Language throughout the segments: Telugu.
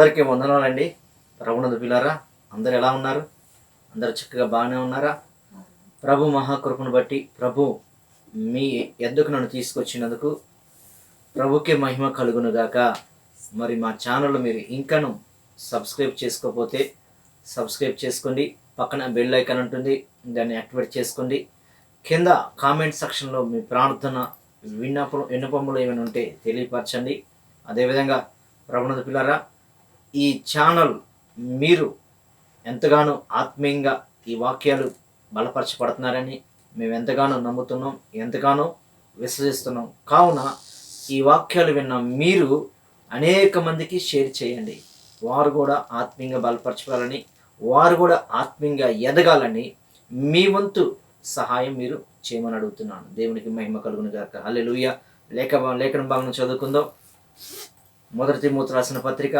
అందరికీ వందనాలండి. ప్రభునందు పిల్లారా, అందరు ఎలా ఉన్నారు? అందరు చక్కగా బాగానే ఉన్నారా? ప్రభు మహాకృపను బట్టి ప్రభు మీ ఎద్దుకు నన్ను తీసుకొచ్చినందుకు ప్రభుకే మహిమ కలుగునుగాక. మరి మా ఛానల్ మీరు ఇంకను సబ్స్క్రైబ్ చేసుకోకపోతే సబ్స్క్రైబ్ చేసుకోండి. పక్కన బెల్ ఐకాన్ ఉంటుంది, దాన్ని యాక్టివేట్ చేసుకోండి. కింద కామెంట్ సెక్షన్లో మీ ప్రార్థన విన్నపములు ఏమైనా ఉంటే తెలియపరచండి. అదేవిధంగా ప్రభునందు పిల్లారా, ఈ ఛానల్ మీరు ఎంతగానో ఆత్మీయంగా ఈ వాక్యాలు బలపరచబడుతున్నారని మేము ఎంతగానో నమ్ముతున్నాం, ఎంతగానో విశ్వసిస్తున్నాం. కావున ఈ వాక్యాలు విన్న మీరు అనేక మందికి షేర్ చేయండి. వారు కూడా ఆత్మీయంగా బలపరచాలని, వారు కూడా ఆత్మీయంగా ఎదగాలని మీ వంతు సహాయం మీరు చేయమని అడుగుతున్నాను. దేవునికి మహిమ కలుగును గాక. హల్లెలూయా. లేఖన భాగం చదువుకుందాం. మొదటి తిమోతి రాసిన పత్రిక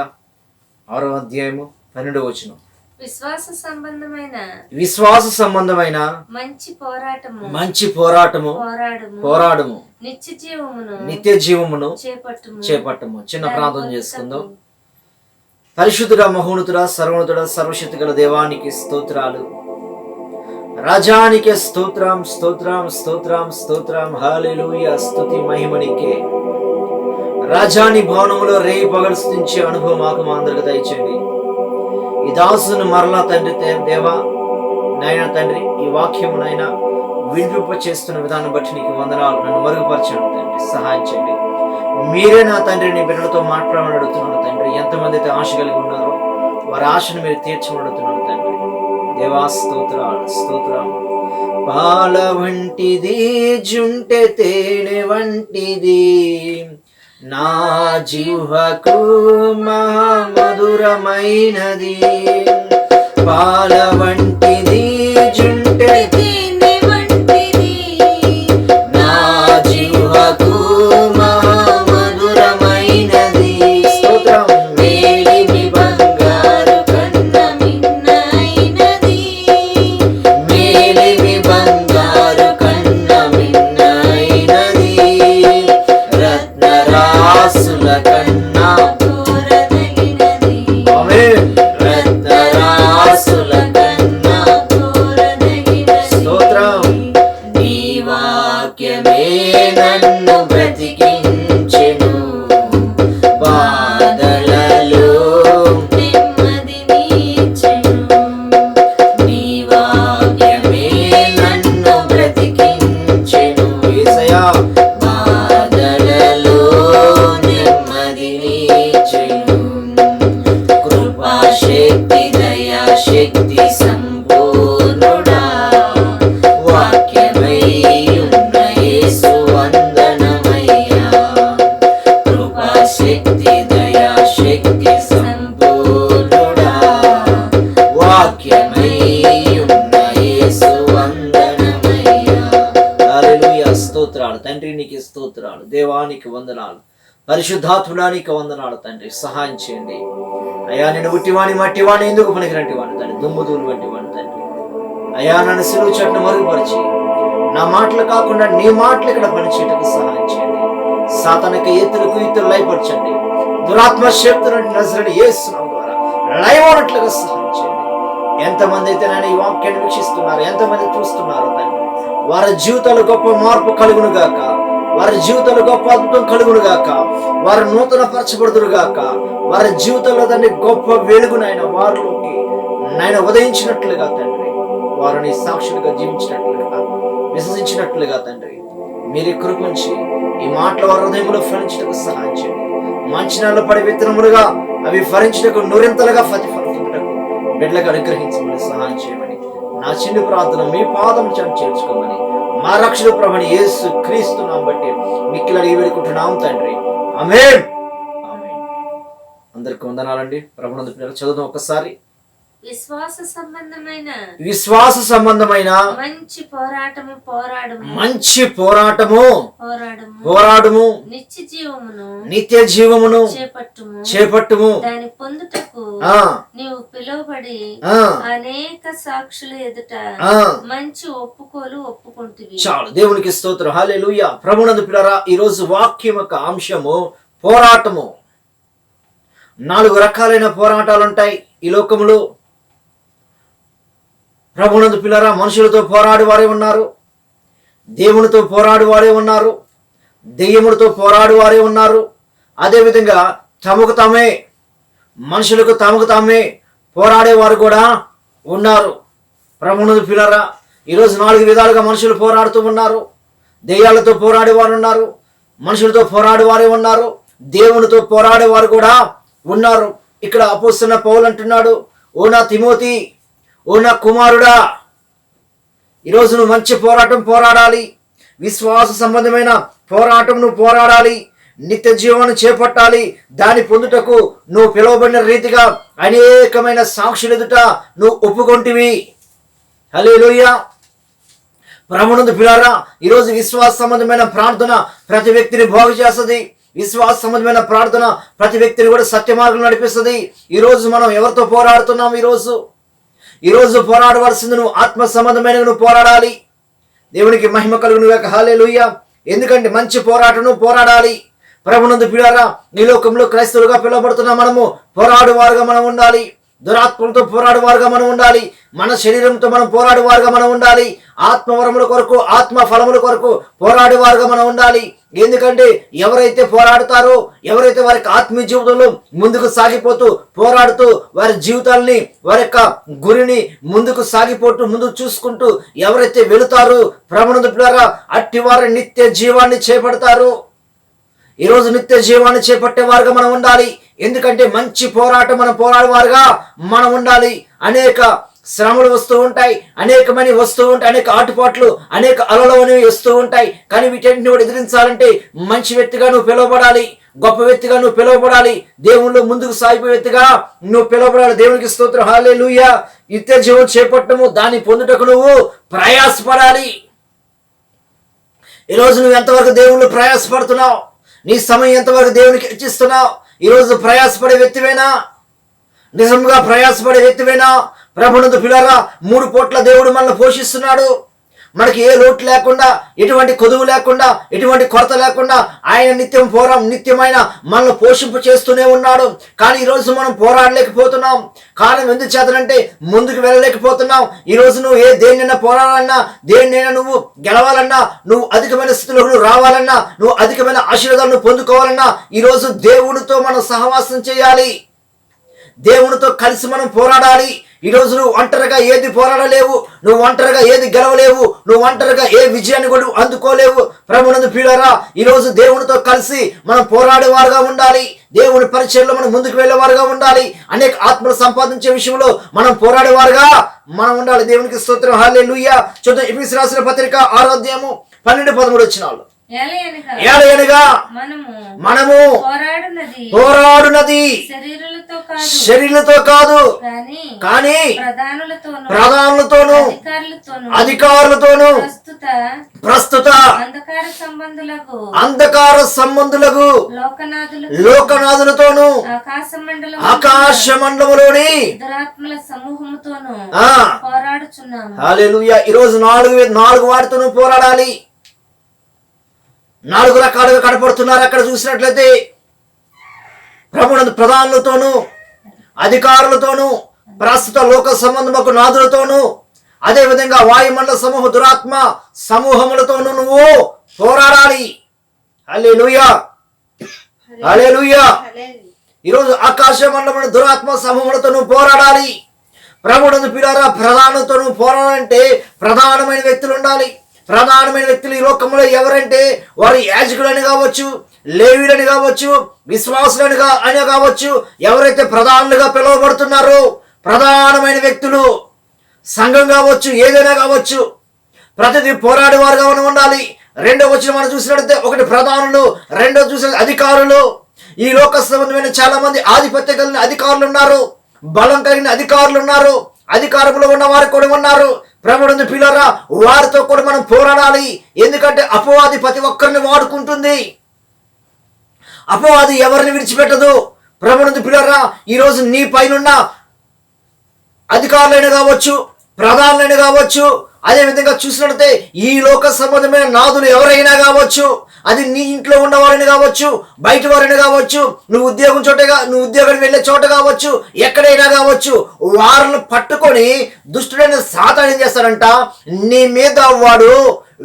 6వ అధ్యాయము 12వ వచనం. విశ్వాస సంబంధమైన మంచి పోరాటము నిత్య జీవమును చేపట్టము. చిన్న ప్రార్థన చేసుకుందాం. పరిశుద్ధుడా, మహోన్నతుడా, సర్వోన్నతుడా, సర్వశక్తిగల దేవానికి స్తోత్రాలు. రాజానికి స్తోత్రం స్తోత్రం స్తోత్రం స్తోత్రం. హల్లెలూయా. స్తుతి మహిమ నీకే. రాజాని భవనంలో రేయి పగలు స్తుతించే అనుభవం మాకు మా అందరికి దయచేయండి. ఈ దాసును మరలా తండ్రి దేవా నాయన తండ్రి, ఈ వాక్యము నాయన వినిపింప చేస్తున్న విధానం బట్టి నీకు వందనాలు. నన్ను మరుగుపరచండి తండ్రి, సహాయం చేయండి. మీరే నా తండ్రి నీ బిడ్డలతో మాట్లాడమని అడుగుతున్నాను తండ్రి. ఎంతమంది అయితే ఆశ కలిగి ఉన్నారో వారి ఆశను మీరు తీర్చమని అడుగుతున్నాను తండ్రి. దేవా స్తోత్రాలు స్తోత్రాలు. పాల వంటిది జుంటె తేనె వంటిది నా జిహ్వకు మధురమైనది. పాల వంటిది జుంటె తేనె వంటిది నా జిహ్వకు మధురమైనది. స్తోత్రం. మేలిమి బంగారు కన్న మిన్నైనది, మేలిమి బంగారు కన్న మిన్నైనది, రత్నరాసుల కన్నా కోరదగినది. ఆమేన్. రత్నరాసుల కన్నా కోరదగినది. స్తోత్రం. నీ వాక్యమే నన్ను బ్రతికించెను, బాధలలో నెమ్మదినిచ్చెను. నీ వాక్యమే నన్ను బ్రతికించెను యేసయ్యా, బాధలలో నెమ్మదినిచ్చెను. కృపాశక్తి దయా శక్తి సంపూర్ణుడా, వాక్యమై ఉన్న యేసు వందనమయ్యా. కృపాశక్తి దయా శక్తి సంపూర్ణుడా, వాక్యమై ఉన్న యేసు వందనమయ్యా. హల్లెలూయా. స్తోత్రాలు తండ్రి, నీకు స్తోత్రాలు. దేవానికి వందనాలు. పరిశుద్ధాత్ముడానికి వందనాలు తండ్రి. సహాయం చేయండి అయ్యా. నేను ఉట్టివాణి మట్టివాణి ఎందుకు పనికిరంటి వాడిని తండ్రి, దుమ్ముదూలు వంటి వాడిని తండ్రి. అయ్యా, నన్ను సిలువ చెట్టును మరుగుపరిచి నా మాటలు కాకుండా నీ మాటలు ఇక్కడ పనిచేయటకు సహాయం చేయండి. సాతానిక ఎత్తులు లయపరచండి. దురాత్మ శక్తులను నజరేయుడైన యేసు నామమున ద్వారా లయమవునట్లుగా సహాయం చేయండి. ఎంతమంది అయితే నేను ఈ వాక్యాన్ని వీక్షిస్తున్నారు, ఎంతమంది చూస్తున్నారు తండ్రి, వారి జీవితాలు గొప్ప మార్పు కలుగును గాక, వారి జీవితంలో గొప్ప అద్భుతం కలుగును గాక, వారు నూతన పరచబడుదురు గాక, వారి జీవితంలో దాన్ని గొప్ప వెలుగునైనా వారిలోకి నాయన ఉదయించినట్లుగా తండ్రి, వారిని సాక్షులుగా జీవించినట్లుగా విశ్వసించినట్లుగా తండ్రి, మీరే కృపించి ఈ మాటల వారి హృదయంలో ఫలించటకు సహాయం చేయండి. మంచి నెలలో పడి విత్తనములుగా అవి ఫలించటకు నూరింతలుగా ప్రతిఫలించటకు బిడ్డలకు అనుగ్రహించమని సహాయం చేయమని నా చిన్న ప్రార్థన మీ పాదం చేర్చుకోమని మా రక్షణ ప్రభుని యేసు క్రీస్తు నామమున బట్టి మిక్కిలి అడిగి వేడుకుంటున్నాం తండ్రి. ఆమేన్. ఆమేన్. అందరికీ వందనాలండి. ప్రభునందు పిల్లలు చదువుదాం ఒక్కసారి. విశ్వాస సంబంధమైన మంచి పోరాటము పోరాటము నిత్య జీవమును చేపట్టుము. దాని పొందుటకు నీవు పిలువబడి అనేక సాక్షుల ఎదుట మంచి ఒప్పుకోలు ఒప్పుకుంటువి. చాలు. దేవునికి స్తోత్రం. హల్లెలూయా. ప్రభునందు పిల్లరా, ఈ రోజు వాక్యం యొక్క అంశము పోరాటము. 4 రకాలైన పోరాటాలు ఉంటాయి ఈ లోకములో. ప్రభునందు పిల్లరా, మనుషులతో పోరాడు వారే ఉన్నారు, దేవునితో పోరాడు వారే ఉన్నారు, దెయ్యములతో పోరాడు వారే ఉన్నారు. అదేవిధంగా తమకు తామే, మనుషులకు తమకు తామే పోరాడేవారు కూడా ఉన్నారు. ప్రభునందు పిల్లరా, ఈరోజు 4 విధాలుగా మనుషులు పోరాడుతూ ఉన్నారు. దెయ్యాలతో పోరాడేవారు ఉన్నారు, మనుషులతో పోరాడేవారే ఉన్నారు, దేవునితో పోరాడేవారు కూడా ఉన్నారు. ఇక్కడ అపోస్తలుడైన పౌలు అంటున్నాడు, ఓ నా తిమోతి, ఓ నా కుమారుడా, ఈరోజు నువ్వు మంచి పోరాటం పోరాడాలి. విశ్వాస సంబంధమైన పోరాటం నువ్వు పోరాడాలి. నిత్య జీవాన్ని చేపట్టాలి. దాన్ని పొందుటకు నువ్వు పిలువబడిన రీతిగా అనేకమైన సాక్షులు ఎదుట నువ్వు ఒప్పుకొంటివి. హల్లెలూయా. ప్రభునందు పిల్లారా, ఈరోజు విశ్వాస సంబంధమైన ప్రార్థన ప్రతి వ్యక్తిని బాగు చేస్తుంది. విశ్వాస సంబంధమైన ప్రార్థన ప్రతి వ్యక్తిని కూడా సత్య మార్గం నడిపిస్తుంది. ఈరోజు మనం ఎవరితో పోరాడుతున్నాం? ఈరోజు పోరాడవలసింది నువ్వు ఆత్మ సంబంధమైన నువ్వు పోరాడాలి. దేవునికి మహిమ కలుగును గాక. హల్లెలూయా. ఎందుకంటే మంచి పోరాటం నువ్వు పోరాడాలి. ప్రభునందు పిల్లారా, ఈ లోకంలో క్రైస్తవులుగా పిలువబడుతున్న మనము పోరాడువారుగా మనం ఉండాలి. దురాత్మలతో పోరాడువారుగా మనం ఉండాలి. మన శరీరంతో మనం పోరాడువారుగా మనం ఉండాలి. ఆత్మవరముల కొరకు, ఆత్మ ఫలముల కొరకు పోరాడేవారుగా మనం ఉండాలి. ఎందుకంటే ఎవరైతే పోరాడుతారో, ఎవరైతే వారికి ఆత్మీయ జీవితంలో ముందుకు సాగిపోతూ పోరాడుతూ వారి జీవితాల్ని, వారి యొక్క గురిని ముందుకు సాగిపోతూ ముందుకు చూసుకుంటూ ఎవరైతే వెళుతారో ప్రభునందు పిల్లారా, అట్టి వారి నిత్య జీవాన్ని చేపడతారు. ఈరోజు నిత్య జీవాన్ని చేపట్టేవారుగా మనం ఉండాలి. ఎందుకంటే మంచి పోరాటం మనం పోరాడేవారుగా మనం ఉండాలి. అనేక శ్రమలు వస్తూ ఉంటాయి, అనేకమైన వస్తూ ఉంటాయి, అనేక ఆటుపాట్లు, అనేక అలలు అనేవి వస్తూ ఉంటాయి. కానీ వీటన్నిటిని కూడా ఎదిరించాలంటే మంచి వ్యక్తిగా నువ్వు పిలువబడాలి, గొప్ప వ్యక్తిగా నువ్వు పిలువబడాలి, దేవుళ్ళు ముందుకు సాగిపోయే వ్యక్తిగా నువ్వు పిలువబడాలి. దేవునికి స్తోత్రం. హల్లెలూయా. నిత్య జీవం చేపట్టము, దాన్ని పొందుటకు నువ్వు ప్రయాసపడాలి. ఈరోజు నువ్వు ఎంతవరకు దేవుళ్ళు ప్రయాసపడుతున్నావు? నీ సమయం ఎంతవరకు దేవునికి ఇచ్చిస్తున్నావు? ఈరోజు ప్రయాసపడే వ్యక్తివేనా? నిజంగా ప్రయాసపడే వ్యక్తివేనా? ప్రభునందు పిల్లారా, 3 పూట్ల దేవుడు మనల్ని పోషిస్తున్నాడు. మనకి ఏ లోటు లేకుండా, ఎటువంటి కొదువు లేకుండా, ఎటువంటి కొరత లేకుండా ఆయన నిత్యమైన మనల్ని పోషింపు చేస్తూనే ఉన్నాడు. కానీ ఈరోజు మనం పోరాడలేకపోతున్నాం. కారణం ఎందుకు చేతనంటే ముందుకు వెళ్ళలేకపోతున్నాం. ఈరోజు నువ్వు దేన్నైనా పోరాడాలన్నా, దేన్నైనా నువ్వు గెలవాలన్నా, నువ్వు అధికమైన స్థితిలో నువ్వు రావాలన్నా, నువ్వు అధికమైన ఆశీర్వాదాలను పొందుకోవాలన్నా ఈరోజు దేవుడితో మనం సహవాసం చేయాలి. దేవునితో కలిసి మనం పోరాడాలి. ఈరోజు నువ్వు ఒంటరిగా ఏది పోరాడలేవు, నువ్వు ఒంటరిగా ఏది గెలవలేవు, నువ్వు ఒంటరిగా ఏ విజయాన్ని కూడా అందుకోలేవు. ప్రభునందు ప్రియులారా, ఈరోజు దేవునితో కలిసి మనం పోరాడేవారుగా ఉండాలి. దేవుని పరిచయంలో మనం ముందుకు వెళ్ళేవారుగా ఉండాలి. అనేక ఆత్మలు సంపాదించే విషయంలో మనం పోరాడేవారుగా మనం ఉండాలి. దేవునికి స్తోత్రం. హల్లెలూయా. చూద్దాం ఎఫెసీయులకు రాసిన పత్రిక 6వ అధ్యాయము 12-13 వచనాలు. ఏలయనగా మనము పోరాడునది శరీరులతో కాదు, కానీ ప్రధానులతోనూ అధికారులతోనూ ప్రస్తుత అంధకార సంబంధులకు లోకనాథులతోనూ ఆకాశ మండలములోని దురాత్మల సమూహముతోనూ పోరాడుచున్నాము. హల్లెలూయా. ఈరోజు 4 వాటితోనూ పోరాడాలి. 4 రకాలుగా కనపడుతున్నారు. అక్కడ చూసినట్లయితే ప్రభునందు ప్రధానులతోనూ అధికారులతోనూ ప్రస్తుత లోక సంబంధముకు నాదులతోనూ అదేవిధంగా వాయుమండల సమూహ దురాత్మ సమూహములతోనూ నువ్వు పోరాడాలి. హల్లెలూయా. హల్లెలూయా. ఈరోజు ఆకాశ మండలముల దురాత్మ సమూహములతో నువ్వు పోరాడాలి. ప్రభునందు పిల్లారా, ప్రధానులతో నువ్వు పోరాడాలంటే ప్రధానమైన వ్యక్తులు ఉండాలి. ప్రధానమైన వ్యక్తులు ఈ లోకంలో ఎవరంటే వారు యాజకులని కావచ్చు, లేవీయులని కావచ్చు, విశ్వాసులని కావచ్చు. ఎవరైతే ప్రధానులుగా పిలువబడుతున్నారో ప్రధానమైన వ్యక్తులు, సంఘం కావచ్చు, ఏదైనా కావచ్చు, ప్రతిదీ పోరాడేవారుగా మనం ఉండాలి. 2వ వచనం మనం చూసినట్లయితే 1 ప్రధానులు, 2వ చూసిన అధికారులు. ఈ లోక సంబంధమైన చాలా మంది ఆధిపత్య కలిగిన అధికారులు ఉన్నారు, బలం కలిగిన అధికారులు ఉన్నారు, అధికారంలో ఉన్న వారు కూడా ఉన్నారు. ప్రభునందు పిల్లారా, వారితో కూడా మనం పోరాడాలి. ఎందుకంటే అపవాది ప్రతి ఒక్కరిని వాడుకుంటుంది. అపవాది ఎవరిని విడిచిపెట్టదు. ప్రభునందు పిల్లారా, ఈరోజు నీ పైనున్న అధికారులైన కావచ్చు, ప్రధానులైన కావచ్చు, అదేవిధంగా చూసినట్లయితే ఈ లోక సంబంధమైన నాదులు ఎవరైనా కావచ్చు, అది నీ ఇంట్లో ఉన్నవారిని కావచ్చు, బయట వారిని కావచ్చు, నువ్వు ఉద్యోగానికి వెళ్ళే చోట కావచ్చు, ఎక్కడైనా కావచ్చు, వారిని పట్టుకొని దుష్టుడైన సాతాను ఏం చేస్తాడంట, నీ మీద వాడు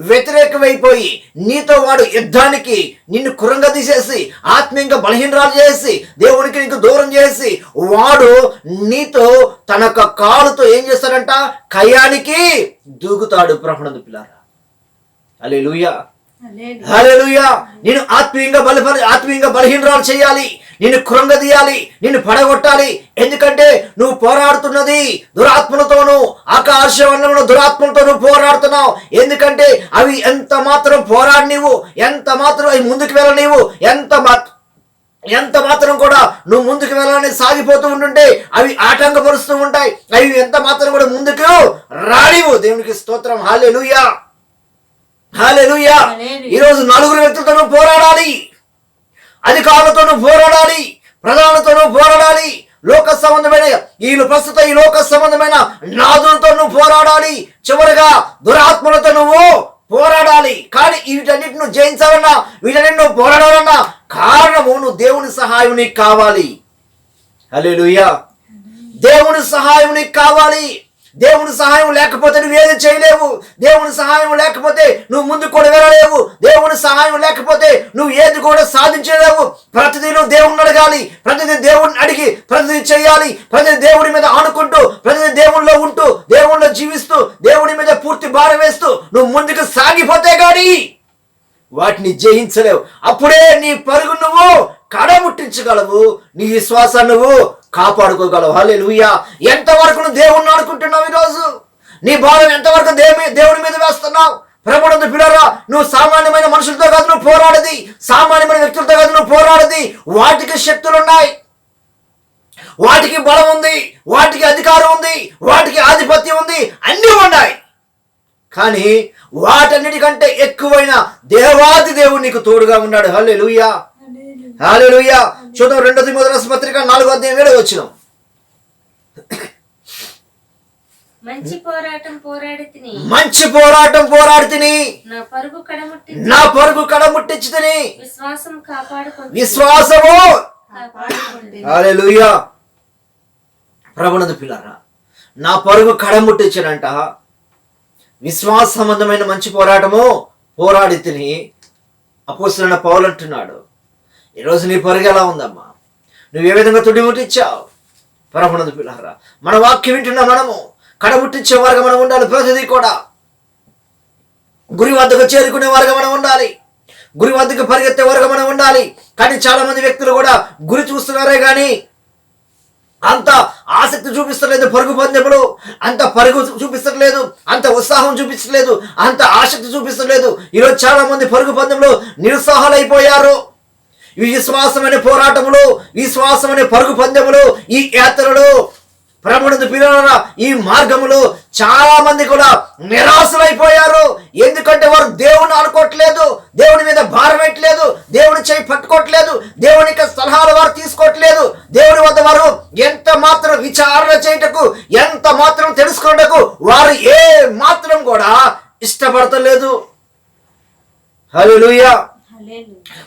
వ్యతిరేకమైపోయి నీతో వాడు యుద్ధానికి నిన్ను కురంగా తీసేసి ఆత్మీయంగా బలహీనరాలు చేసి దేవునికి నీకు దూరం చేసి వాడు నీతో తన యొక్క కాలుతో ఏం చేస్తాడంట, కయ్యానికి దూకుతాడు. ప్రభునందు పిల్లారా, హల్లెలూయా, హల్లెలూయా. నేను ఆత్మీయంగా బలహీనరాలు చేయాలి, నిన్ను కృంగదీయాలి, నిన్ను పడగొట్టాలి. ఎందుకంటే నువ్వు పోరాడుతున్నది దురాత్మలతోనూ, ఆకాశమండలంలో దురాత్మలతోనూ పోరాడుతున్నావు. ఎందుకంటే అవి ఎంత మాత్రం పోరాడి నీవు, ఎంత మాత్రం అవి ముందుకు వెళ్ళ నీవు, ఎంత మాత్రం కూడా నువ్వు ముందుకు వెళ్ళాలని సాగిపోతూ ఉంటుంటే అవి ఆటంకపరుస్తూ ఉంటాయి. అవి ఎంత మాత్రం కూడా ముందుకు రానివు. దేవునికి స్తోత్రం. హల్లెలూయా, హల్లెలూయా. ఈరోజు నలుగురు వ్యక్తులతోనూ పోరాడాలి, అధికారులతోనూ పోరాడాలి, ప్రధానులతోనూ పోరాడాలి, ప్రస్తుత ఈ లోక సంబంధమైన నాదులతో నువ్వు పోరాడాలి, చివరిగా దురాత్మలతో నువ్వు పోరాడాలి. కానీ వీటన్నిటి నువ్వు జయించాలన్నా, వీటన్నిటి నువ్వు పోరాడాలన్నా కారణము నువ్వు దేవుని సహాయం నీకు కావాలి. హల్లెలూయా. దేవుని సహాయం నీకు కావాలి. దేవుని సహాయం లేకపోతే నువ్వు ఏది చేయలేవు. దేవుని సహాయం లేకపోతే నువ్వు ముందుకు కూడా వెళ్ళలేవు. దేవుని సహాయం లేకపోతే నువ్వు ఏది కూడా సాధించలేవు. ప్రతిదీ నువ్వు దేవుణ్ణి అడగాలి, ప్రతిదీ దేవుణ్ణి అడిగి ప్రతిదీ చేయాలి, ప్రతిదీ దేవుడి మీద ఆనుకుంటూ, ప్రతిదీ దేవుళ్ళలో ఉంటూ, దేవుళ్ళలో జీవిస్తూ, దేవుడి మీద పూర్తి భారం వేస్తూ నువ్వు ముందుకు సాగిపోతే గాని వాటిని జయించలేవు. అప్పుడే నీ పరుగు నువ్వు కడముట్టించగలవు, నీ విశ్వాసాన్ని నువ్వు కాపాడుకోగలవు. హల్లెలూయా. ఎంతవరకు నువ్వు దేవుణ్ణి ఆడుకుంటున్నావు? ఈరోజు నీ భారం ఎంతవరకు దేవుని మీద వేస్తున్నావు? ప్రభునందు పిల్లరా, నువ్వు సామాన్యమైన మనుషులతో కాదు నువ్వు పోరాడది, సామాన్యమైన వ్యక్తులతో కాదు నువ్వు పోరాడది. వాటికి శక్తులు ఉన్నాయి, వాటికి బలం ఉంది, వాటికి అధికారం ఉంది, వాటికి ఆధిపత్యం ఉంది, అన్నీ ఉన్నాయి. కానీ వాటన్నిటికంటే ఎక్కువైన దేవాది దేవుడు నీకు తోడుగా ఉన్నాడు. హల్లెలూయా, హల్లెలూయా. చూద్దాం 2 తిమోథెయుసు పత్రిక 4వ అధ్యాయం 7వ వచనం. మంచి పోరాటం పోరాడి తిని నా పరుగు కడముట్టించి తిని విశ్వాసము హల్లెలూయా. ప్రభునందు పిల్లారా, నా పరుగు కడముట్టించానంట. విశ్వాస సంబంధమైన మంచి పోరాటము పోరాడి తిని అపోస్తలుడైన పౌలు అంటున్నాడు. ఈరోజు నీ పరుగు ఎలా ఉందమ్మా? నువ్వు ఏ విధంగా తుడిముట్టించావు? ప్రభునందు పిల్లారా, మన వాక్యం వింటున్నా మనము కడముట్టించే వారుగా మనం ఉండాలి. ప్రతిదీ కూడా గురి వద్దకు చేరుకునే వారుగా మనం ఉండాలి, గురి వద్దకు పరిగెత్తే వారుగా మనం ఉండాలి. కానీ చాలా మంది వ్యక్తులు కూడా గురి చూస్తున్నారే కానీ అంత ఆసక్తి చూపిస్తలేదు పరుగు పందెములు, అంత పరుగు చూపిస్తలేదు, అంత ఉత్సాహం చూపించలేదు, అంత ఆసక్తి చూపిస్తలేదు. ఈరోజు చాలా మంది పరుగు పందెములు నిరుత్సాహాలైపోయారు. ఈ విశ్వాసమనే పోరాటములు, విశ్వాసమనే పరుగు పందెములు, ఈ యాత్రలు, ప్రభునందు పిల్లలారా, ఈ మార్గములు చాలా మంది కూడా నిరాశలైపోయారు. ఎందుకంటే వారు దేవుని అనుకోవట్లేదు, దేవుని మీద భారం పెట్టలేదు, దేవుని చేయి పట్టుకోవట్లేదు, దేవుని యొక్క సలహాలు వారు తీసుకోవట్లేదు. దేవుని వద్ద వారు ఎంత మాత్రం విచారణ చేయటకు, ఎంత మాత్రం తెలుసుకున్నటకు వారు ఏ మాత్రం కూడా ఇష్టపడతలేదు. హల్లెలూయా.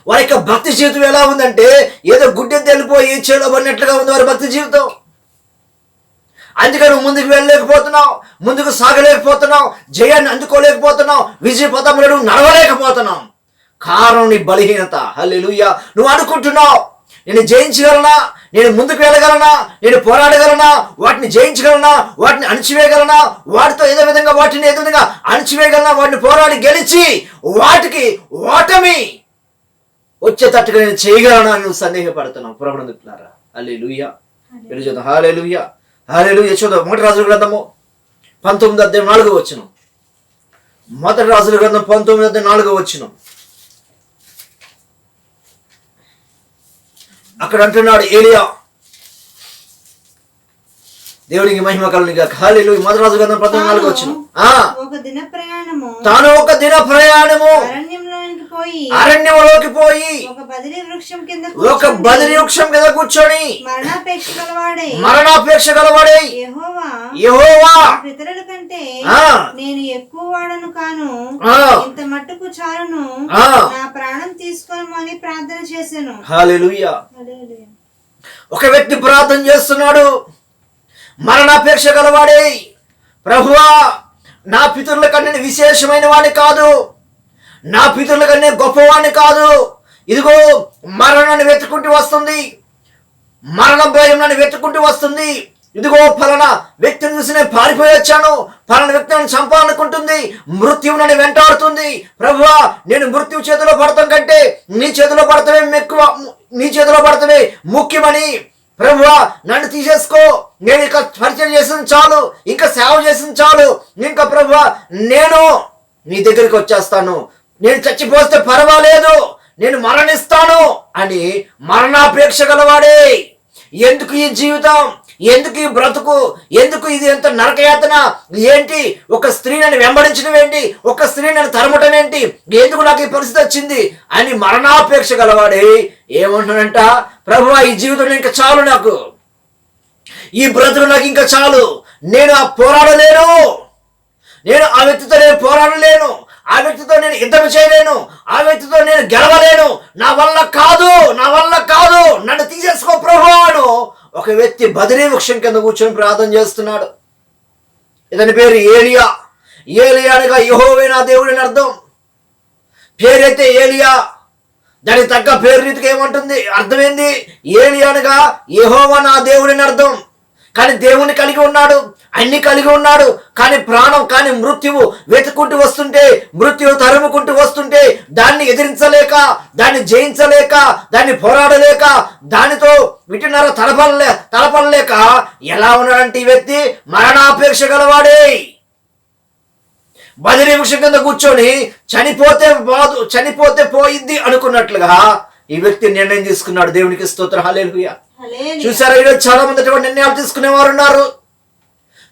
వారి యొక్క భక్తి జీవితం ఎలా ఉందంటే ఏదో గుడ్డె తెలిపోయి చేలో పడినట్లుగా ఉంది వారి భక్తి జీవితం. అందుకని ముందుకు వెళ్ళలేకపోతున్నావు, ముందుకు సాగలేకపోతున్నావు, జయాన్ని అందుకోలేకపోతున్నావు, విజయ పథంలో నడవలేకపోతున్నావు. కారణం నీ బలహీనత. హల్లెలూయా. నువ్వు అనుకుంటున్నావు నేను జయించగలనా, నేను ముందుకు వెళ్ళగలనా, నేను పోరాడగలనా, వాటిని జయించగలనా, వాటిని అణిచివేయగలనా, వాటితో ఏదో విధంగా అణిచివేయగలనా, వాటిని పోరాడి గెలిచి వాటికి ఓటమి వచ్చేటట్టుగా నేను చేయగలనా అని నువ్వు సందేహపడుతున్నావు. ప్రభునందు పిల్లారా, హల్లెలూయా. చూద్దాం. హల్లెలూయా, హల్లెలూయా. చూద్దాం 1 రాజుల గ్రంథము 19వ అధ్యాయం 4వ వచనం. 1 రాజుల గ్రంథం 19వ అధ్యాయం 4వ వచనం. అక్కడ అంటున్నాడు ఏలియా, దేవునికి మహిమ కలుగుగాక. హల్లెలూయా. 1 రాజుల గ్రంథం 19వ 4వ వచనం. తాను ఒక దిన ప్రయాణము పోయి ఒక బదిలీ వృక్షం కింద కూర్చొని మరణాపేక్ష గలవాడై యెహోవా పితరుల కంటే నేను ఎక్కువ వాడను కాను, ఇంత మట్టుకు చాలును, నా ప్రాణం తీసుకోమని ప్రార్థన చేశాను. హల్లెలూయా. ఒక వ్యక్తి ప్రార్థన చేస్తున్నాడు, మరణాపేక్ష గలవాడే, ప్రభువా నా పితరుల కన్నా విశేషమైన వాడిని కాదు, నా పితరుల కన్నా గొప్పవాడిని కాదు, ఇదిగో మరణాన్ని వెతుక్కుంటూ వస్తుంది, మరణ భయం నన్ను వెతుక్కుంటూ వస్తుంది, ఇదిగో ఫలానా వ్యక్తిని చూసి నేను పారిపోయి వచ్చాను, ఫలానా వ్యక్తిని చంపాలనుకుంటుంది, మృత్యువు నన్ను వెంటాడుతుంది, ప్రభువా నేను మృత్యు చేతిలో పడతాం కంటే నీ చేతిలో పడతామే ఎక్కువ, నీ చేతిలో పడతామే ముఖ్యమని, ప్రభువా నన్ను తీసేసుకో, నేను ఇక పరిచయం చేసిన చాలు, ఇంకా సేవ చేసిన చాలు, ఇంకా ప్రభువా నేను నీ దగ్గరికి వచ్చేస్తాను, నేను చచ్చిపోతే పర్వాలేదు, నేను మరణిస్తాను అని మరణాపేక్ష గలవాడే. ఎందుకు ఈ జీవితం, ఎందుకు ఈ బ్రతుకు, ఎందుకు ఇది ఎంత నరకయాతన, ఏంటి ఒక స్త్రీ నన్ను వెంబడించడం ఏంటి, ఒక స్త్రీ నన్ను తరమటం ఏంటి, ఎందుకు నాకు ఈ పరిస్థితి వచ్చింది అని మరణాపేక్ష గలవాడే ఏమంటున్నాడంట, ప్రభువా ఈ జీవితం ఇంకా చాలు, నాకు ఈ బ్రతుకు నాకు ఇంకా చాలు, నేను ఆ పోరాడలేను, నేను ఆ వ్యక్తితో నేను పోరాడలేను, ఆ వ్యక్తితో నేను యుద్ధం చేయలేను, ఆ వ్యక్తితో నేను గెలవలేను, నా వల్ల కాదు, నా వల్ల కాదు, నన్ను తీసేసుకో ప్రభువాను ఒక వ్యక్తి బదిలీ వృక్షం కింద కూర్చొని ప్రార్థన చేస్తున్నాడు. ఇతని పేరు ఏలియా. ఏలియా అనగా యెహోవా నా దేవుడు అని అర్థం. పేరైతే ఏలియా, దానికి తగ్గ పేరు రీతికి ఏమంటుంది, అర్థమైంది, ఏలియా అనగా యెహోవా నా దేవుడు అని అర్థం. కానీ దేవుని కలిగి ఉన్నాడు, అన్ని కలిగి ఉన్నాడు, కానీ ప్రాణం కానీ మృత్యువు వెతుక్కుంటూ వస్తుంటే, మృత్యువు తరుముకుంటూ వస్తుంటే దాన్ని ఎదిరించలేక, దాన్ని జయించలేక, దాన్ని పోరాడలేక, దానితో విటున్నర తలపడలేక ఎలా ఉన్నాడంటే ఈ వ్యక్తి మరణాపేక్ష గలవాడే. బదిలీ వృక్షం కింద కూర్చొని చనిపోతే పోయిద్ది అనుకున్నట్లుగా ఈ వ్యక్తి నిర్ణయం తీసుకున్నాడు. దేవునికి స్తోత్రం, హల్లెలూయా. చూసారా, ఈరోజు చాలా మంది అటువంటి నిర్ణయాలు తీసుకునేవారు ఉన్నారు,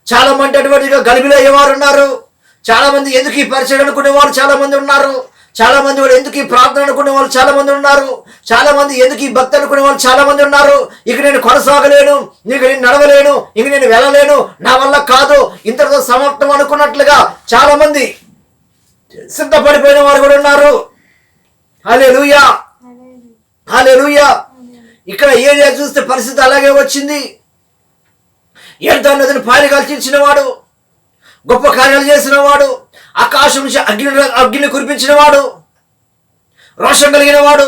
చాలా మంది అటువంటిగా గలిబిలో అయ్యేవారు ఉన్నారు, చాలా మంది ఎందుకు ఈ పరిచయం అనుకునేవారు చాలా మంది ఉన్నారు, చాలా మంది కూడా ఎందుకు ఈ ప్రార్థన అనుకునే వాళ్ళు చాలా మంది ఉన్నారు, చాలా మంది ఎందుకు ఈ భక్తి అనుకునే వాళ్ళు చాలా మంది ఉన్నారు. ఇక నేను కొనసాగలేను, ఇక నేను నడవలేను, ఇక నేను వెళ్ళలేను, నా వల్ల కాదు, ఇంతటితో సమాప్తం అనుకున్నట్లుగా చాలా మంది సిద్ధపడిపోయిన వారు కూడా ఉన్నారు. హల్లెలూయా, హల్లెలూయా. ఇక్కడ ఏలియా చూస్తే పరిస్థితి అలాగే వచ్చింది. నదిని పారి కల్చించిన వాడు, గొప్ప కార్యాలు చేసిన వాడు, ఆకాశం నుంచి అగ్నిని కురిపించిన వాడు, రోషం కలిగిన వాడు,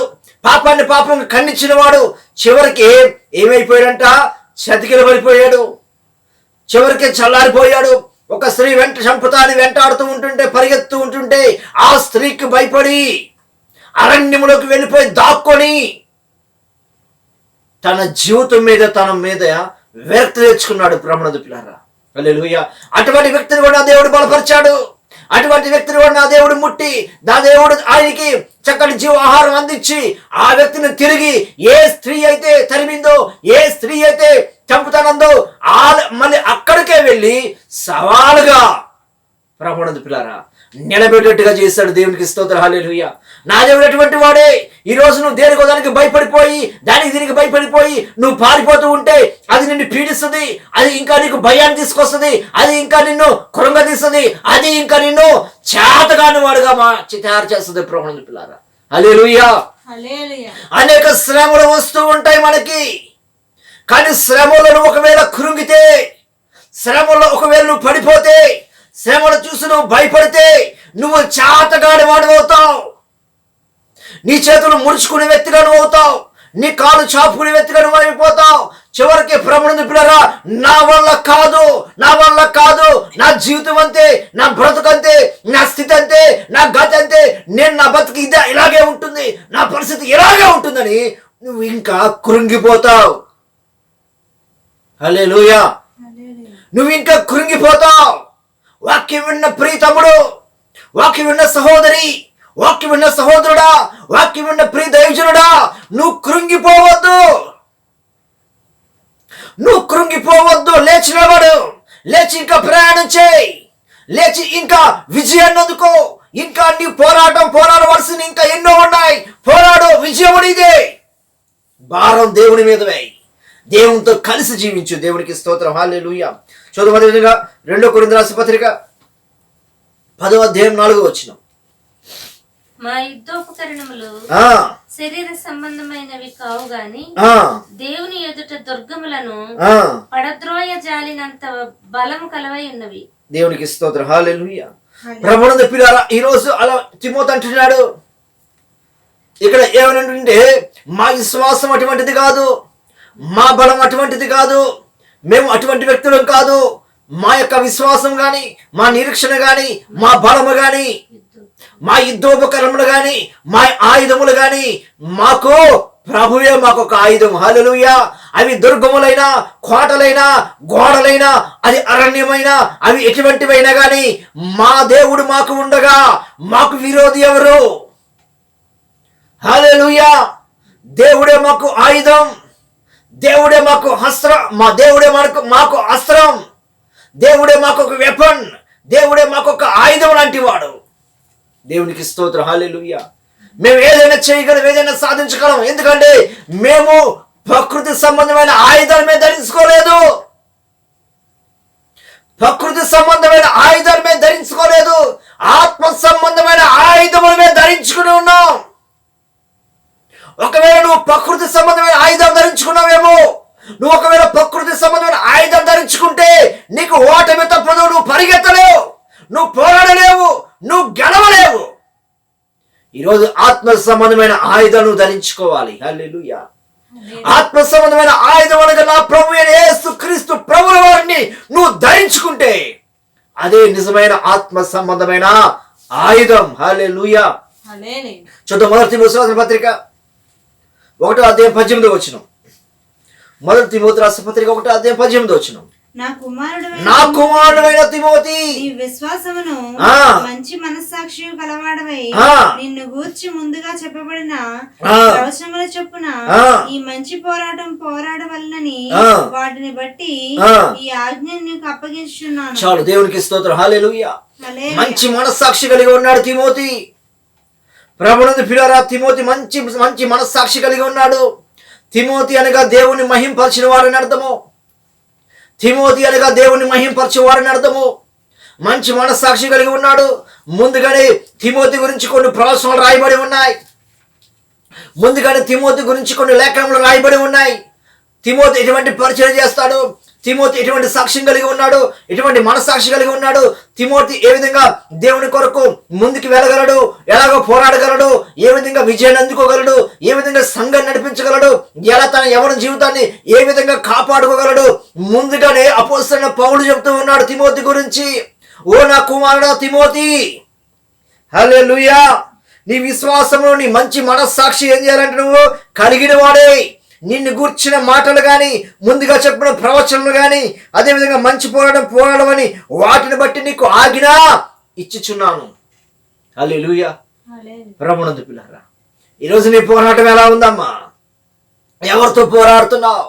పాపం ఖండించిన వాడు, చివరికి ఏమైపోయాడంట, చతికిల పడిపోయాడు, చివరికి చల్లారిపోయాడు. ఒక స్త్రీ చంపుతా అని వెంటాడుతూ ఉంటుంటే, పరిగెత్తూ ఉంటుంటే ఆ స్త్రీకి భయపడి అరణ్యములోకి వెళ్ళిపోయి దాక్కొని తన జీవితం మీద తన మీద విరక్తి తెచ్చుకున్నాడు. ప్రభునందు పిల్లారా, హల్లెలూయా. అటువంటి వ్యక్తిని కూడా దేవుడు బలపరిచాడు, అటువంటి వ్యక్తిని కూడా నా దేవుడు ముట్టి, నా దేవుడు ఆయనకి చక్కటి జీవ ఆహారం అందించి ఆ వ్యక్తిని తిరిగి ఏ స్త్రీ అయితే తరిమిందో, ఏ స్త్రీ అయితే చంపుతానందో మళ్ళీ అక్కడికే వెళ్ళి సవాలుగా ప్రభునందు పిల్లారా నిలబెట్టేట్టుగా చేశాడు. దేవునికి స్తోత్రం, హల్లెలూయా. నా దేవుడు ఎటువంటి వాడే. ఈ రోజు నువ్వు దేనికో దానికి భయపడిపోయి, దీనికి భయపడిపోయి నువ్వు పారిపోతూ ఉంటే అది నిన్ను పీడిస్తుంది, అది ఇంకా నీకు భయాన్ని తీసుకొస్తుంది, అది ఇంకా నిన్ను కృంగదీస్తుంది, అది ఇంకా నిన్ను చేతగాని వాడుగా తయారు చేస్తుంది. ప్రభునందు పిల్లారా, హల్లెలూయా. అనేక శ్రమలు వస్తూ ఉంటాయి మనకి, కానీ శ్రమలను ఒకవేళ కృంగితే, శ్రమలో ఒకవేళ నువ్వు పడిపోతే, శ్రమను చూసి నువ్వు భయపడితే నువ్వు చేతగాని వాడు అవుతావు, నీ చేతులు ముడుచుకునే వ్యక్తిగా నువ్వు అవుతావు, నీ కాలు చాపుకునే వ్యక్తిగా నువ్వు అయిపోతావు. చివరికి ప్రభునందు పిల్లరా, నా వల్ల కాదు, నా వల్ల కాదు, నా జీవితం అంతే, నా బ్రతుకంతే, నా స్థితి అంతే, నా గతి అంతే, నేను నా బతుకు ఇలాగే ఉంటుంది, నా పరిస్థితి ఇలాగే ఉంటుందని నువ్వు ఇంకా కృంగిపోతావు. హల్లెలూయా. నువ్వు ఇంకా కృంగిపోతావు. వాక్యం విన్న ప్రియతముడు, వాక్యం విన్న సహోదరి, వాక్యం విన్న సహోదరుడా, వాక్యం విన్న ప్రియ దైవజనుడా, నువ్వు కృంగిపోవద్దు, నువ్వు కృంగిపోవద్దు. లేచి నిలబడు, లేచి ఇంకా ప్రయాణం చేయి, లేచి ఇంకా విజయాన్ని అందుకో. ఇంకా నీ పోరాడవలసిన ఇంకా ఎన్నో ఉన్నాయి. పోరాడు, విజయం నీదే. భారం దేవుని మీద వేయి, దేవునితో కలిసి జీవించు. దేవునికి స్తోత్రం. హల్లెలూయా. చూద్దాం అదే విధంగా 2 కొరింథీయుల రాసిన పత్రిక 10వ అధ్యాయం 4వ వచనం. మా యుద్ధోపకరణములు శరీర సంబంధమైనవి కావు గాని దేవుని ఎదుట దుర్గములను పడద్రోయ జాలినంత బలము కలవై ఉన్నవి. దేవునికి స్తోత్రం. హల్లెలూయా. ప్రభువునందు ప్రియులారా, ఈ రోజు అలా తిమోతి అంటున్నాడు, ఇక్కడ ఏమనంటే మా విశ్వాసం అటువంటిది కాదు, మా బలం అటువంటిది కాదు, మేము అటువంటి వ్యక్తులం కాదు. మా యొక్క విశ్వాసం గాని, మా నిరీక్షణ గాని, మా బలము గాని, మా యుద్ధోపకరణములు గాని, మా ఆయుధములు గాని, మాకు ప్రభువే మాకు ఒక ఆయుధం. హల్లెలూయా. అవి దుర్గములైనా, కోటలైనా, గోడలైనా, అది అరణ్యమైనా, అవి ఎటువంటివైనా గాని మా దేవుడు మాకు ఉండగా మాకు విరోధి ఎవరు? హల్లెలూయా. దేవుడే మాకు ఆయుధం, దేవుడే మాకు అస్త్రం, దేవుడే మాకు అస్త్రం, దేవుడే మాకు ఒక వెపన్, దేవుడే మాకు ఒక ఆయుధం లాంటి వాడు. దేవునికి స్తోత్రం. హల్లెలూయా. మేము ఏదైనా చేయగలం, ఏదైనా సాధించగలం. ఎందుకంటే మేము ప్రకృతి సంబంధమైన ఆయుధాల మీద ధరించుకోలేదు, ప్రకృతి సంబంధమైన ఆయుధాల మీద ధరించుకోలేదు, ఆత్మ సంబంధమైన ఆయుధముల మీద ధరించుకుని ఉన్నాం. ఒకవేళ నువ్వు ప్రకృతి సంబంధమైన ఆయుధం ధరించుకున్నావేమో, నువ్వు ఒకవేళ ప్రకృతి సంబంధమైన ఆయుధం ధరించుకుంటే నీకు ఓటమి తప్పదు, నువ్వు పరిగెత్తలేవు, నువ్వు పోరాడలేవు, నువ్వు గెలవలేవు. ఈరోజు ఆత్మ సంబంధమైన ఆయుధాలను ధరించుకోవాలి. హల్లెలూయా. ఆత్మ సంబంధమైన ఆయుధం అనగా నా ప్రభు అయిన యేసుక్రీస్తు ప్రభుల వారిని నువ్వు ధరించుకుంటే అదే నిజమైన ఆత్మ సంబంధమైన ఆయుధం. హల్లెలూయా. చూద్దాం 1 తిమోతి రాసిన పత్రిక 1వ అధ్యాయం 18వ వచనం. 1 తిమోతి రాసిన పత్రిక 1వ అధ్యాయం 18వ వచనం. నా కుమారుడైన తిమోతి, నీ విశ్వాసమును మంచి మనస్సాక్షి కలవాడవై నిన్ను గూర్చి ముందుగా చెప్పబడిన ప్రవచనముల చొప్పున ఈ మంచి పోరాటం పోరాడవలనని వాటిని బట్టి ఈ ఆజ్ఞను నీకు అప్పగించున్నాను. చాలు. దేవునికి స్తోత్రం. హల్లెలూయా. మంచి మనస్సాక్షి కలిగి ఉన్నాడు తిమోతి. ప్రభువునందు ప్రియులారా, తిమోతి మంచి మనస్సాక్షి కలిగి ఉన్నాడు. తిమోతి అనగా దేవుని మహింపరిచిన వారని అర్థము. తిమోతి అనగా దేవుని మహింపరచేవారని అర్థము. మంచి మనస్సాక్షి కలిగి ఉన్నాడు. ముందుగానే తిమోతి గురించి కొన్ని ప్రవచనాలు రాయబడి ఉన్నాయి, ముందుగానే తిమోతి గురించి కొన్ని లేఖనములు రాయబడి ఉన్నాయి. తిమోతి ఎటువంటి పరిచయం చేస్తాడు, తిమోతి ఎటువంటి సాక్ష్యం కలిగి ఉన్నాడు, ఎటువంటి మనస్సాక్షి కలిగి ఉన్నాడు, తిమోతి ఏ విధంగా దేవుని కొరకు ముందుకు వెళ్ళగలడు, ఎలాగో పోరాడగలడు, ఏ విధంగా విజయాన్ని అందుకోగలడు, ఏ విధంగా సంఘాన్ని నడిపించగలడు, ఎలా తన యవ్వన జీవితాన్ని ఏ విధంగా కాపాడుకోగలడు. ముందుగానే అపోస్తలుడైన పౌలు చెప్తూ ఉన్నాడు తిమోతి గురించి. ఓ నా కుమారుడా తిమోతి, హల్లెలూయా, నీ విశ్వాసంలో నీ మంచి మనస్సాక్షి ఏం చేయాలంటే నువ్వు కలిగిన వాడే. నిన్ను గూర్చిన మాటలు కానీ, ముందుగా చెప్పిన ప్రవచనలు కానీ, అదేవిధంగా మంచి పోరాడమని వాటిని బట్టి నీకు ఆజ్ఞ ఇచ్చుచున్నాను. హల్లెలూయా. ప్రభువునందు పిల్లారా, ఈరోజు నీ పోరాటం ఎలా ఉందమ్మా? ఎవరితో పోరాడుతున్నావు?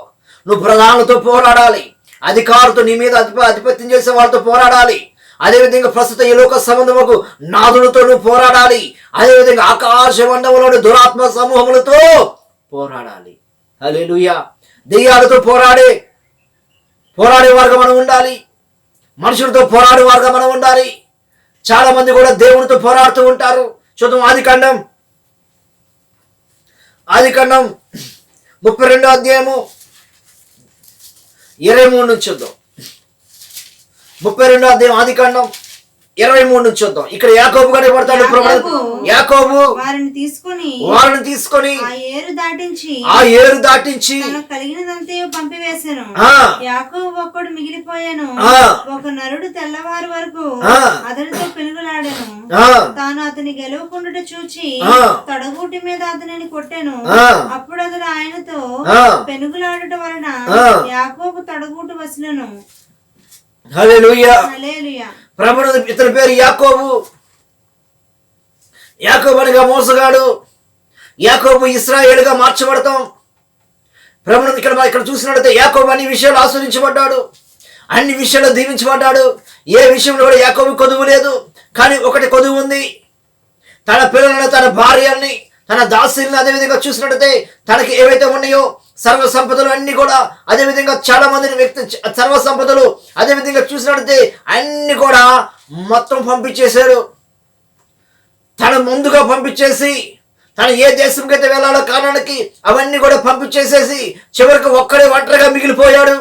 నువ్వు ప్రధానులతో పోరాడాలి, అధికారులతో, నీ మీద ఆధిపత్యం చేసే వాళ్ళతో పోరాడాలి. అదేవిధంగా ప్రస్తుత ఈ లోక సంబంధముకు నాదులతో నువ్వు పోరాడాలి. అదేవిధంగా ఆకాశ మండలంలోని దురాత్మ సమూహములతో పోరాడాలి. హల్లెలూయా. దెయ్యాలతో పోరాడే వారుగా మనం ఉండాలి, మనుషులతో పోరాడే వారుగా మనం ఉండాలి. చాలా మంది కూడా దేవునితో పోరాడుతూ ఉంటారు. చూద్దాం ఆదికాండం 32వ అధ్యాయము 23 నుంచి చూద్దాం. 32వ అధ్యాయం ఆదికాండం 23 నుంచి చూద్దాం. ఇక్కడ యాకోబు కనబడతాడు. యాకోబు వారిని తీసుకొని ఆ ఏరు దాటించి కలిగినదంతయు పంపివేశాను. యాకోబు ఒక్కడు మిగిలిపోయాను. ఒక నరుడు తెల్లవారు వరకు అతనితో పెనుగులాడాను. తాను అతని గెలవకుండా చూచి తొడగూటి మీద అతనిని కొట్టాను. అప్పుడు అతడు ఆయనతో పెనుగులాడుట వలన యాకోబు తొడగూటు వసినను. హల్లెలూయా. హల్లెలూయా. ప్రభువు ఇతని పేరు యాకోబు. యాకోబు అనగా మోసగాడు. యాకోబు ఇశ్రాయేలుగా మార్చబడతాం. ప్రభువు ఇక్కడ చూసినట్లయితే యాకోబు అన్ని విషయాలు ఆస్వాదించబడ్డాడు, అన్ని విషయాలు దీవించబడ్డాడు. ఏ విషయంలో కూడా యాకోబు కొదువు లేదు. కానీ ఒకటి కొదువు ఉంది. తన పిల్లలను, తన భార్యని, తన దాసుల్ని అదేవిధంగా చూసినట్టయితే తనకి ఏవైతే ఉన్నాయో సర్వ సంపదలు అన్ని కూడా, అదేవిధంగా చాలా మందిని వ్యక్తి సర్వ సంపదలు అదేవిధంగా చూసినట్టయితే అన్ని కూడా మొత్తం పంపించేశాడు. తన ముందుగా పంపించేసి తను ఏ దేశంకి అయితే వెళ్ళాలో కానానికి అవన్నీ కూడా పంపించేసేసి చివరికి ఒక్కడే ఒంటరిగా మిగిలిపోయాడు.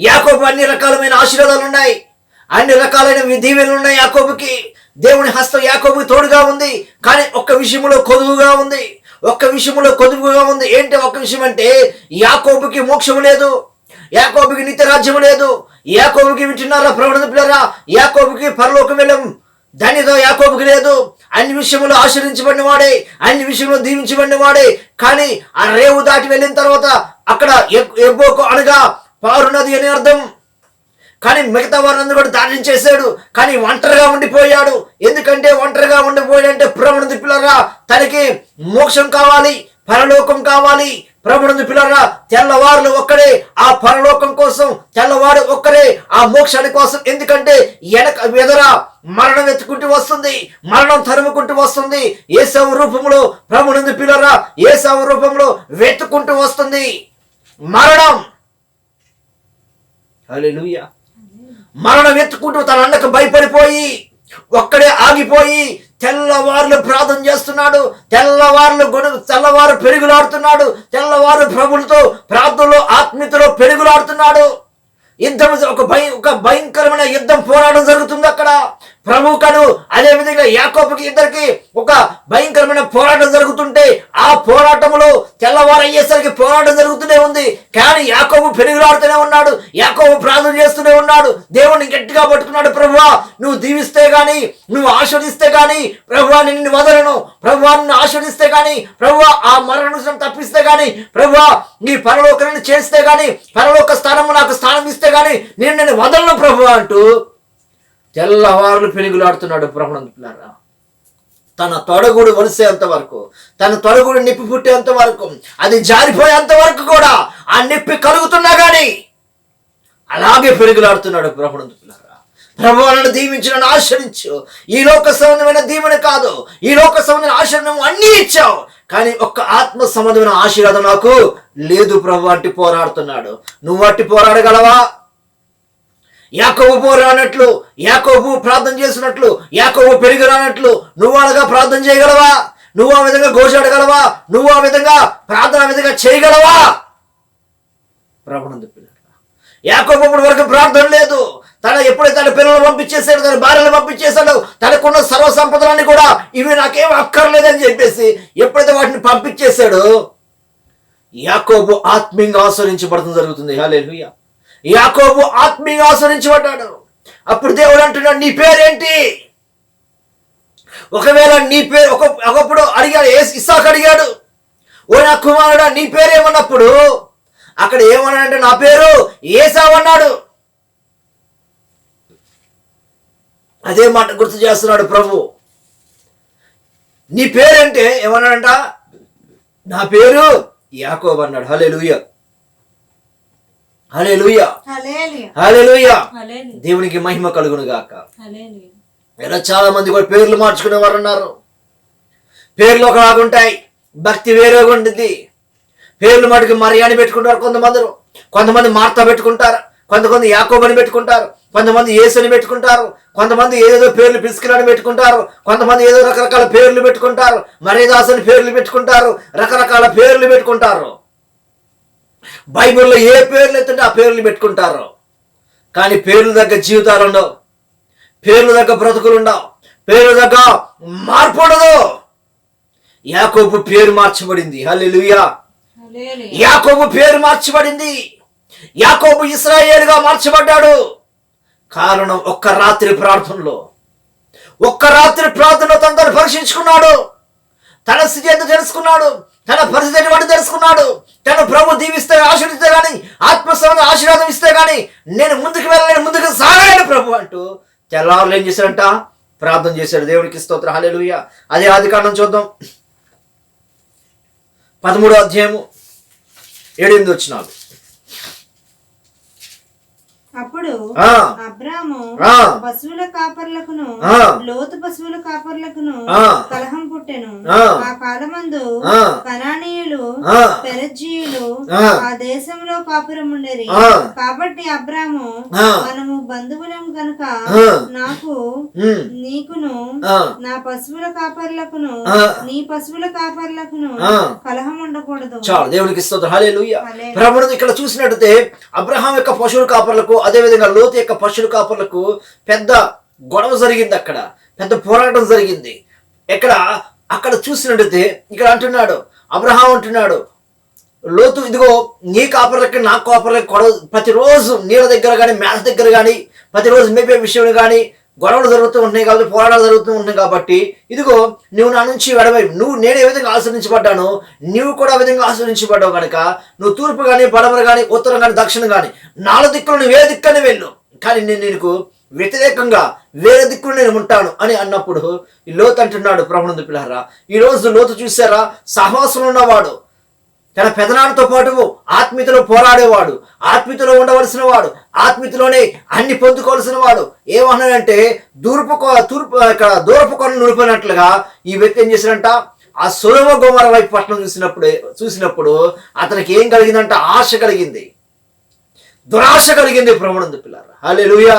యాకోబు అన్ని రకాలమైన ఆశీర్వాదాలు ఉన్నాయి, అన్ని రకాలైన దీవెనలు ఉన్నాయి. యాకోబుకి దేవుని హస్తం యాకోబుకి తోడుగా ఉంది. కానీ ఒక్క విషయంలో కొదువుగా ఉంది. ఏంటి ఒక్క విషయం అంటే, యాకోబుకి మోక్షము లేదు, యాకోబుకి నిత్య రాజ్యము లేదు, యాకోబుకి వింటున్నారా ప్రభువుని పిల్లరా, యాకోబుకి పరలోకం వెళ్ళం ధన్యత యాకోబుకి లేదు. అన్ని విషయంలో ఆశీర్వించబడిన వాడే, అన్ని విషయంలో దీవించబడిన వాడే. కానీ ఆ రేవు దాటి వెళ్ళిన తర్వాత అక్కడ ఎబ్బోకు అనగా పారు నది అని అర్థం. కానీ మిగతా వారిని కూడా దాటించేశాడు. కానీ ఒంటరిగా ఉండిపోయాడు. ఎందుకంటే ఒంటరిగా ఉండిపోయాడంటే ప్రభువుని పిల్లరా తనకి మోక్షం కావాలి, పరలోకం కావాలి. ప్రభువుని పిల్లరా తెల్లవారులు ఒక్కడే ఆ పరలోకం కోసం, తెల్లవారు ఒక్కడే ఆ మోక్షాని కోసం. ఎందుకంటే ఎదర మరణం ఎత్తుకుంటూ వస్తుంది, మరణం తరుముకుంటూ వస్తుంది. యేసవు రూపంలో ప్రభువుని పిల్లరా యేసవు రూపంలో వెతుకుంటూ వస్తుంది మరణం. హల్లెలూయా. మరణం ఎత్తుకుంటూ తన అన్నకు భయపడిపోయి ఒక్కడే ఆగిపోయి తెల్లవారులు ప్రార్థన చేస్తున్నాడు. తెల్లవారు పెరుగులాడుతున్నాడు. తెల్లవారు ప్రభువులతో ప్రార్థనలో ఆత్మీయతలో పెరుగులాడుతున్నాడు. యుద్ధం ఒక భయంకరమైన యుద్ధం పోరాటం జరుగుతుంది అక్కడ ప్రభువుకను అదేవిధంగా యాకోబుకి ఇద్దరికి ఒక భయంకరమైన పోరాటం జరుగుతుంటే ఆ పోరాటంలో తెల్లవారు అయ్యేసరికి పోరాటం జరుగుతూనే ఉంది. కానీ యాకోబు పెరుగులాడుతూనే ఉన్నాడు, యాకోబు ప్రార్థన చేస్తూనే ఉన్నాడు. దేవుడిని గట్టిగా పట్టుకున్నాడు. ప్రభువా నువ్వు దీవిస్తే గాని, నువ్వు ఆశీర్వదిస్తే గాని ప్రభువా నిన్ను వదలను, ప్రభువా నిన్ను ఆశీర్వదిస్తే గాని, ప్రభువా ఆ మరణం తప్పిస్తే గాని, ప్రభువా నీ పరలోకాన్ని చేస్తే గాని, పరలోక స్థానము నాకు స్థానం ఇస్తే గాని నేను వదలను ప్రభువా అంటూ తెల్లవారులు పెనుగులాడుతున్నాడు. ప్రభువునందుకున్నారా తన తొడగుడు వలిసేంత వరకు, తన తొడగుడు నిప్పి పుట్టేంత వరకు, అది జారిపోయేంత వరకు కూడా ఆ నిప్పి కలుగుతున్నా గాని అలాగే పెరుగులాడుతున్నాడు. ప్రభువునందుకున్నారా ప్రభువు నన్ను దీవించి నన్ను ఆశ్రయించు, ఈ లోక సంబంధమైన దీవెన కాదు, ఈ లోక సంబంధమైన ఆశీర్వాదం అన్నీ ఇచ్చావు, కానీ ఒక్క ఆత్మ సంబంధమైన ఆశీర్వాదం నాకు లేదు ప్రభు అంటే పోరాడుతున్నాడు. నువ్వు అట్టి పోరాడగలవా? యాకోబు పోరాడినట్లు, యాకోబు ప్రార్థన చేసినట్లు, యాకోబు పెరిగిరానట్లు నువ్వు అలాగా ప్రార్థన చేయగలవా? నువ్వు ఆ విధంగా ఘోషాడగలవా? నువ్వు ఆ విధంగా ప్రార్థన ఆ విధంగా చేయగలవా? ప్రభువునందు పిల్లలు, యాకోబు వరకు ప్రార్థన లేదు. ఎప్పుడైతే తన పిల్లలు పంపించేశాడు, తన భార్యలు పంపించేశాడు, తనకున్న సర్వ సంపదలన్నీ కూడా ఇవి నాకేం అక్కర్లేదని చెప్పేసి ఎప్పుడైతే వాటిని పంపించేశాడో యాకోబు ఆత్మీయంగా ఆశ్రయించబడటం జరుగుతుంది. హల్లెలూయా. యాకోబు ఆత్మీయంగా ఆశ్రయించబడ్డాడు. అప్పుడు దేవుడు అంటున్నాడు, నీ పేరేంటి? ఒకవేళ నీ పేరు ఒకప్పుడు అడిగాడు, ఇస్సాకు అడిగాడు, ఓ నా కుమారుడా నీ పేరేమన్నప్పుడు అక్కడ ఏమన్నాడంటే నా పేరు ఏసావు అన్నాడు. అదే మాట గుర్తు చేస్తున్నాడు ప్రభు. నీ పేరేంటే ఏమన్నాడంట? నా పేరు యాకోబు అన్నాడు. హల్లెలూయా, హల్లెలూయా, హల్లెలూయా. దేవునికి మహిమ కలుగును గాక. ఇలా చాలా మంది కూడా పేర్లు మార్చుకునే వారు ఉన్నారు. పేర్లు ఒకలాగుంటాయి, భక్తి వేరేగా ఉంటుంది. పేర్లు మటుకు మరియాని పెట్టుకుంటారు కొంతమంది మార్తా పెట్టుకుంటారు, కొంతమంది యాకోబు అని పెట్టుకుంటారు, కొంతమంది యేసుని పెట్టుకుంటారు, కొంతమంది ఏదేదో పేర్లు పిసుకులని పెట్టుకుంటారు, కొంతమంది ఏదో రకరకాల పేర్లు పెట్టుకుంటారు, మరీదాసుని పేర్లు పెట్టుకుంటారు, రకరకాల పేర్లు పెట్టుకుంటారు. బైబిల్లో ఏ పేర్లు ఎత్తుంటే ఆ పేర్లు పెట్టుకుంటారు. కానీ పేర్లు దగ్గర జీవితాలు ఉండవు, పేర్లు దగ్గర బ్రతుకులు ఉండవు, పేర్లు దగ్గర మార్పు ఉండదు. యాకోబు పేరు మార్చబడింది. హల్లెలూయా. యాకోబు పేరు మార్చబడింది. యాకోబు ఇశ్రాయేలుగా మార్చబడ్డాడు. కారణం ఒక్క రాత్రి ప్రార్థనలో తనను పరీక్షించుకున్నాడు. తన స్థితి ఎంత తెలుసుకున్నాడు, తన పరిస్థితిని వాడు తెలుసుకున్నాడు. తను ప్రభు దీవిస్తే ఆశీర్వదిస్తే గాని, ఆత్మసంబంధ ఆశీర్వాదం ఇస్తే గాని నేను ముందుకు వెళ్ళలేను, ముందుకు సాగలేను ప్రభు అంటూ తెల్లవారులు ఏం చేశాడంట? ప్రార్థన చేశాడు. దేవునికి స్తోత్రం. హల్లెలూయా. అదే ఆదికాండం చూద్దాం, 13వ అధ్యాయము 7-8 వచనాలు. అప్పుడు ఆ, అబ్రాము ఆ, పశువుల కాపర్లకును ఆ, లోతు పశువుల కాపర్లకును ఆ, కలహం పుట్టెను. ఆ, ఆ కాలమందు ఆ, కనానీయులు ఆ, పెరజ్జీయులు ఆ, ఆ దేశంలో కాపురం ఉండేది. ఆ, కాబట్టి అబ్రాము ఆ, మనము బంధువులం కనుక ఆ, నాకు ఉమ్, నీకును ఆ, నా పశువుల కాపర్లకును ఆ, నీ పశువుల కాపర్లకును ఆ. కలహం ఉండకూడదు. చాలు, దేవునికి స్తోత్రం. హల్లెలూయా. హల్లెలూయా. ప్రభువు ఇక్కడ చూసినట్టయితే అబ్రహాం యొక్క పశువుల కాపర్లకు, అదే విధంగా లోతు యొక్క పశువుల కాపర్లకు పెద్ద గొడవ జరిగింది. అక్కడ పెద్ద పోరాటం జరిగింది. అక్కడ చూసినట్టయితే ఇక్కడ అంటున్నాడు, అబ్రహాం అంటున్నాడు, లోతు ఇదిగో నీ కాపర్లకి నా కాపర్లకి గొడవ, ప్రతిరోజు నీళ్ళ దగ్గర కానీ మేత దగ్గర కానీ ప్రతిరోజు మేపే విషయం కానీ గొడవలు జరుగుతూ ఉంటున్నాయి కాబట్టి, పోరాటాలు జరుగుతూ ఉంటున్నాయి కాబట్టి, ఇదిగో నువ్వు నా నుంచి వెడవైపు, నేను ఏ విధంగా ఆశ్రయించబడ్డానో నీవు కూడా ఆ విధంగా ఆశ్రయించబడ్డావు కనుక నువ్వు తూర్పు కానీ పడమర కానీ ఉత్తరం కానీ దక్షిణం కానీ 4 దిక్కులు నువ్వు ఏ దిక్కని వెళ్ళు, కానీ నేను నీకు వ్యతిరేకంగా వేరే దిక్కులు నేను ఉంటాను అని అన్నప్పుడు ఈ లోతు అంటున్నాడు, ప్రభునందు పిల్లారా, ఈ రోజు లోతు చూసారా, సహవాసంలో ఉన్నవాడు, తన పెదనాన్నతో పాటు ఆత్మీయతలో పోరాడేవాడు, ఆత్మీయతలో ఉండవలసిన వాడు, ఆత్మీయతలోనే అన్ని పొందుకోవాల్సిన వాడు. ఏమన్నాడంటే దూరపు కొనను నుడిపోయినట్లుగా ఈ వ్యక్తి ఏం చేశాడంట, ఆ సొదొమ గొమొర్రా వైపు పట్టణం చూసినప్పుడు అతనికి ఏం కలిగిందంట, ఆశ కలిగింది, దురాశ కలిగింది. ప్రభునందు పిల్లారా, హల్లెలూయా.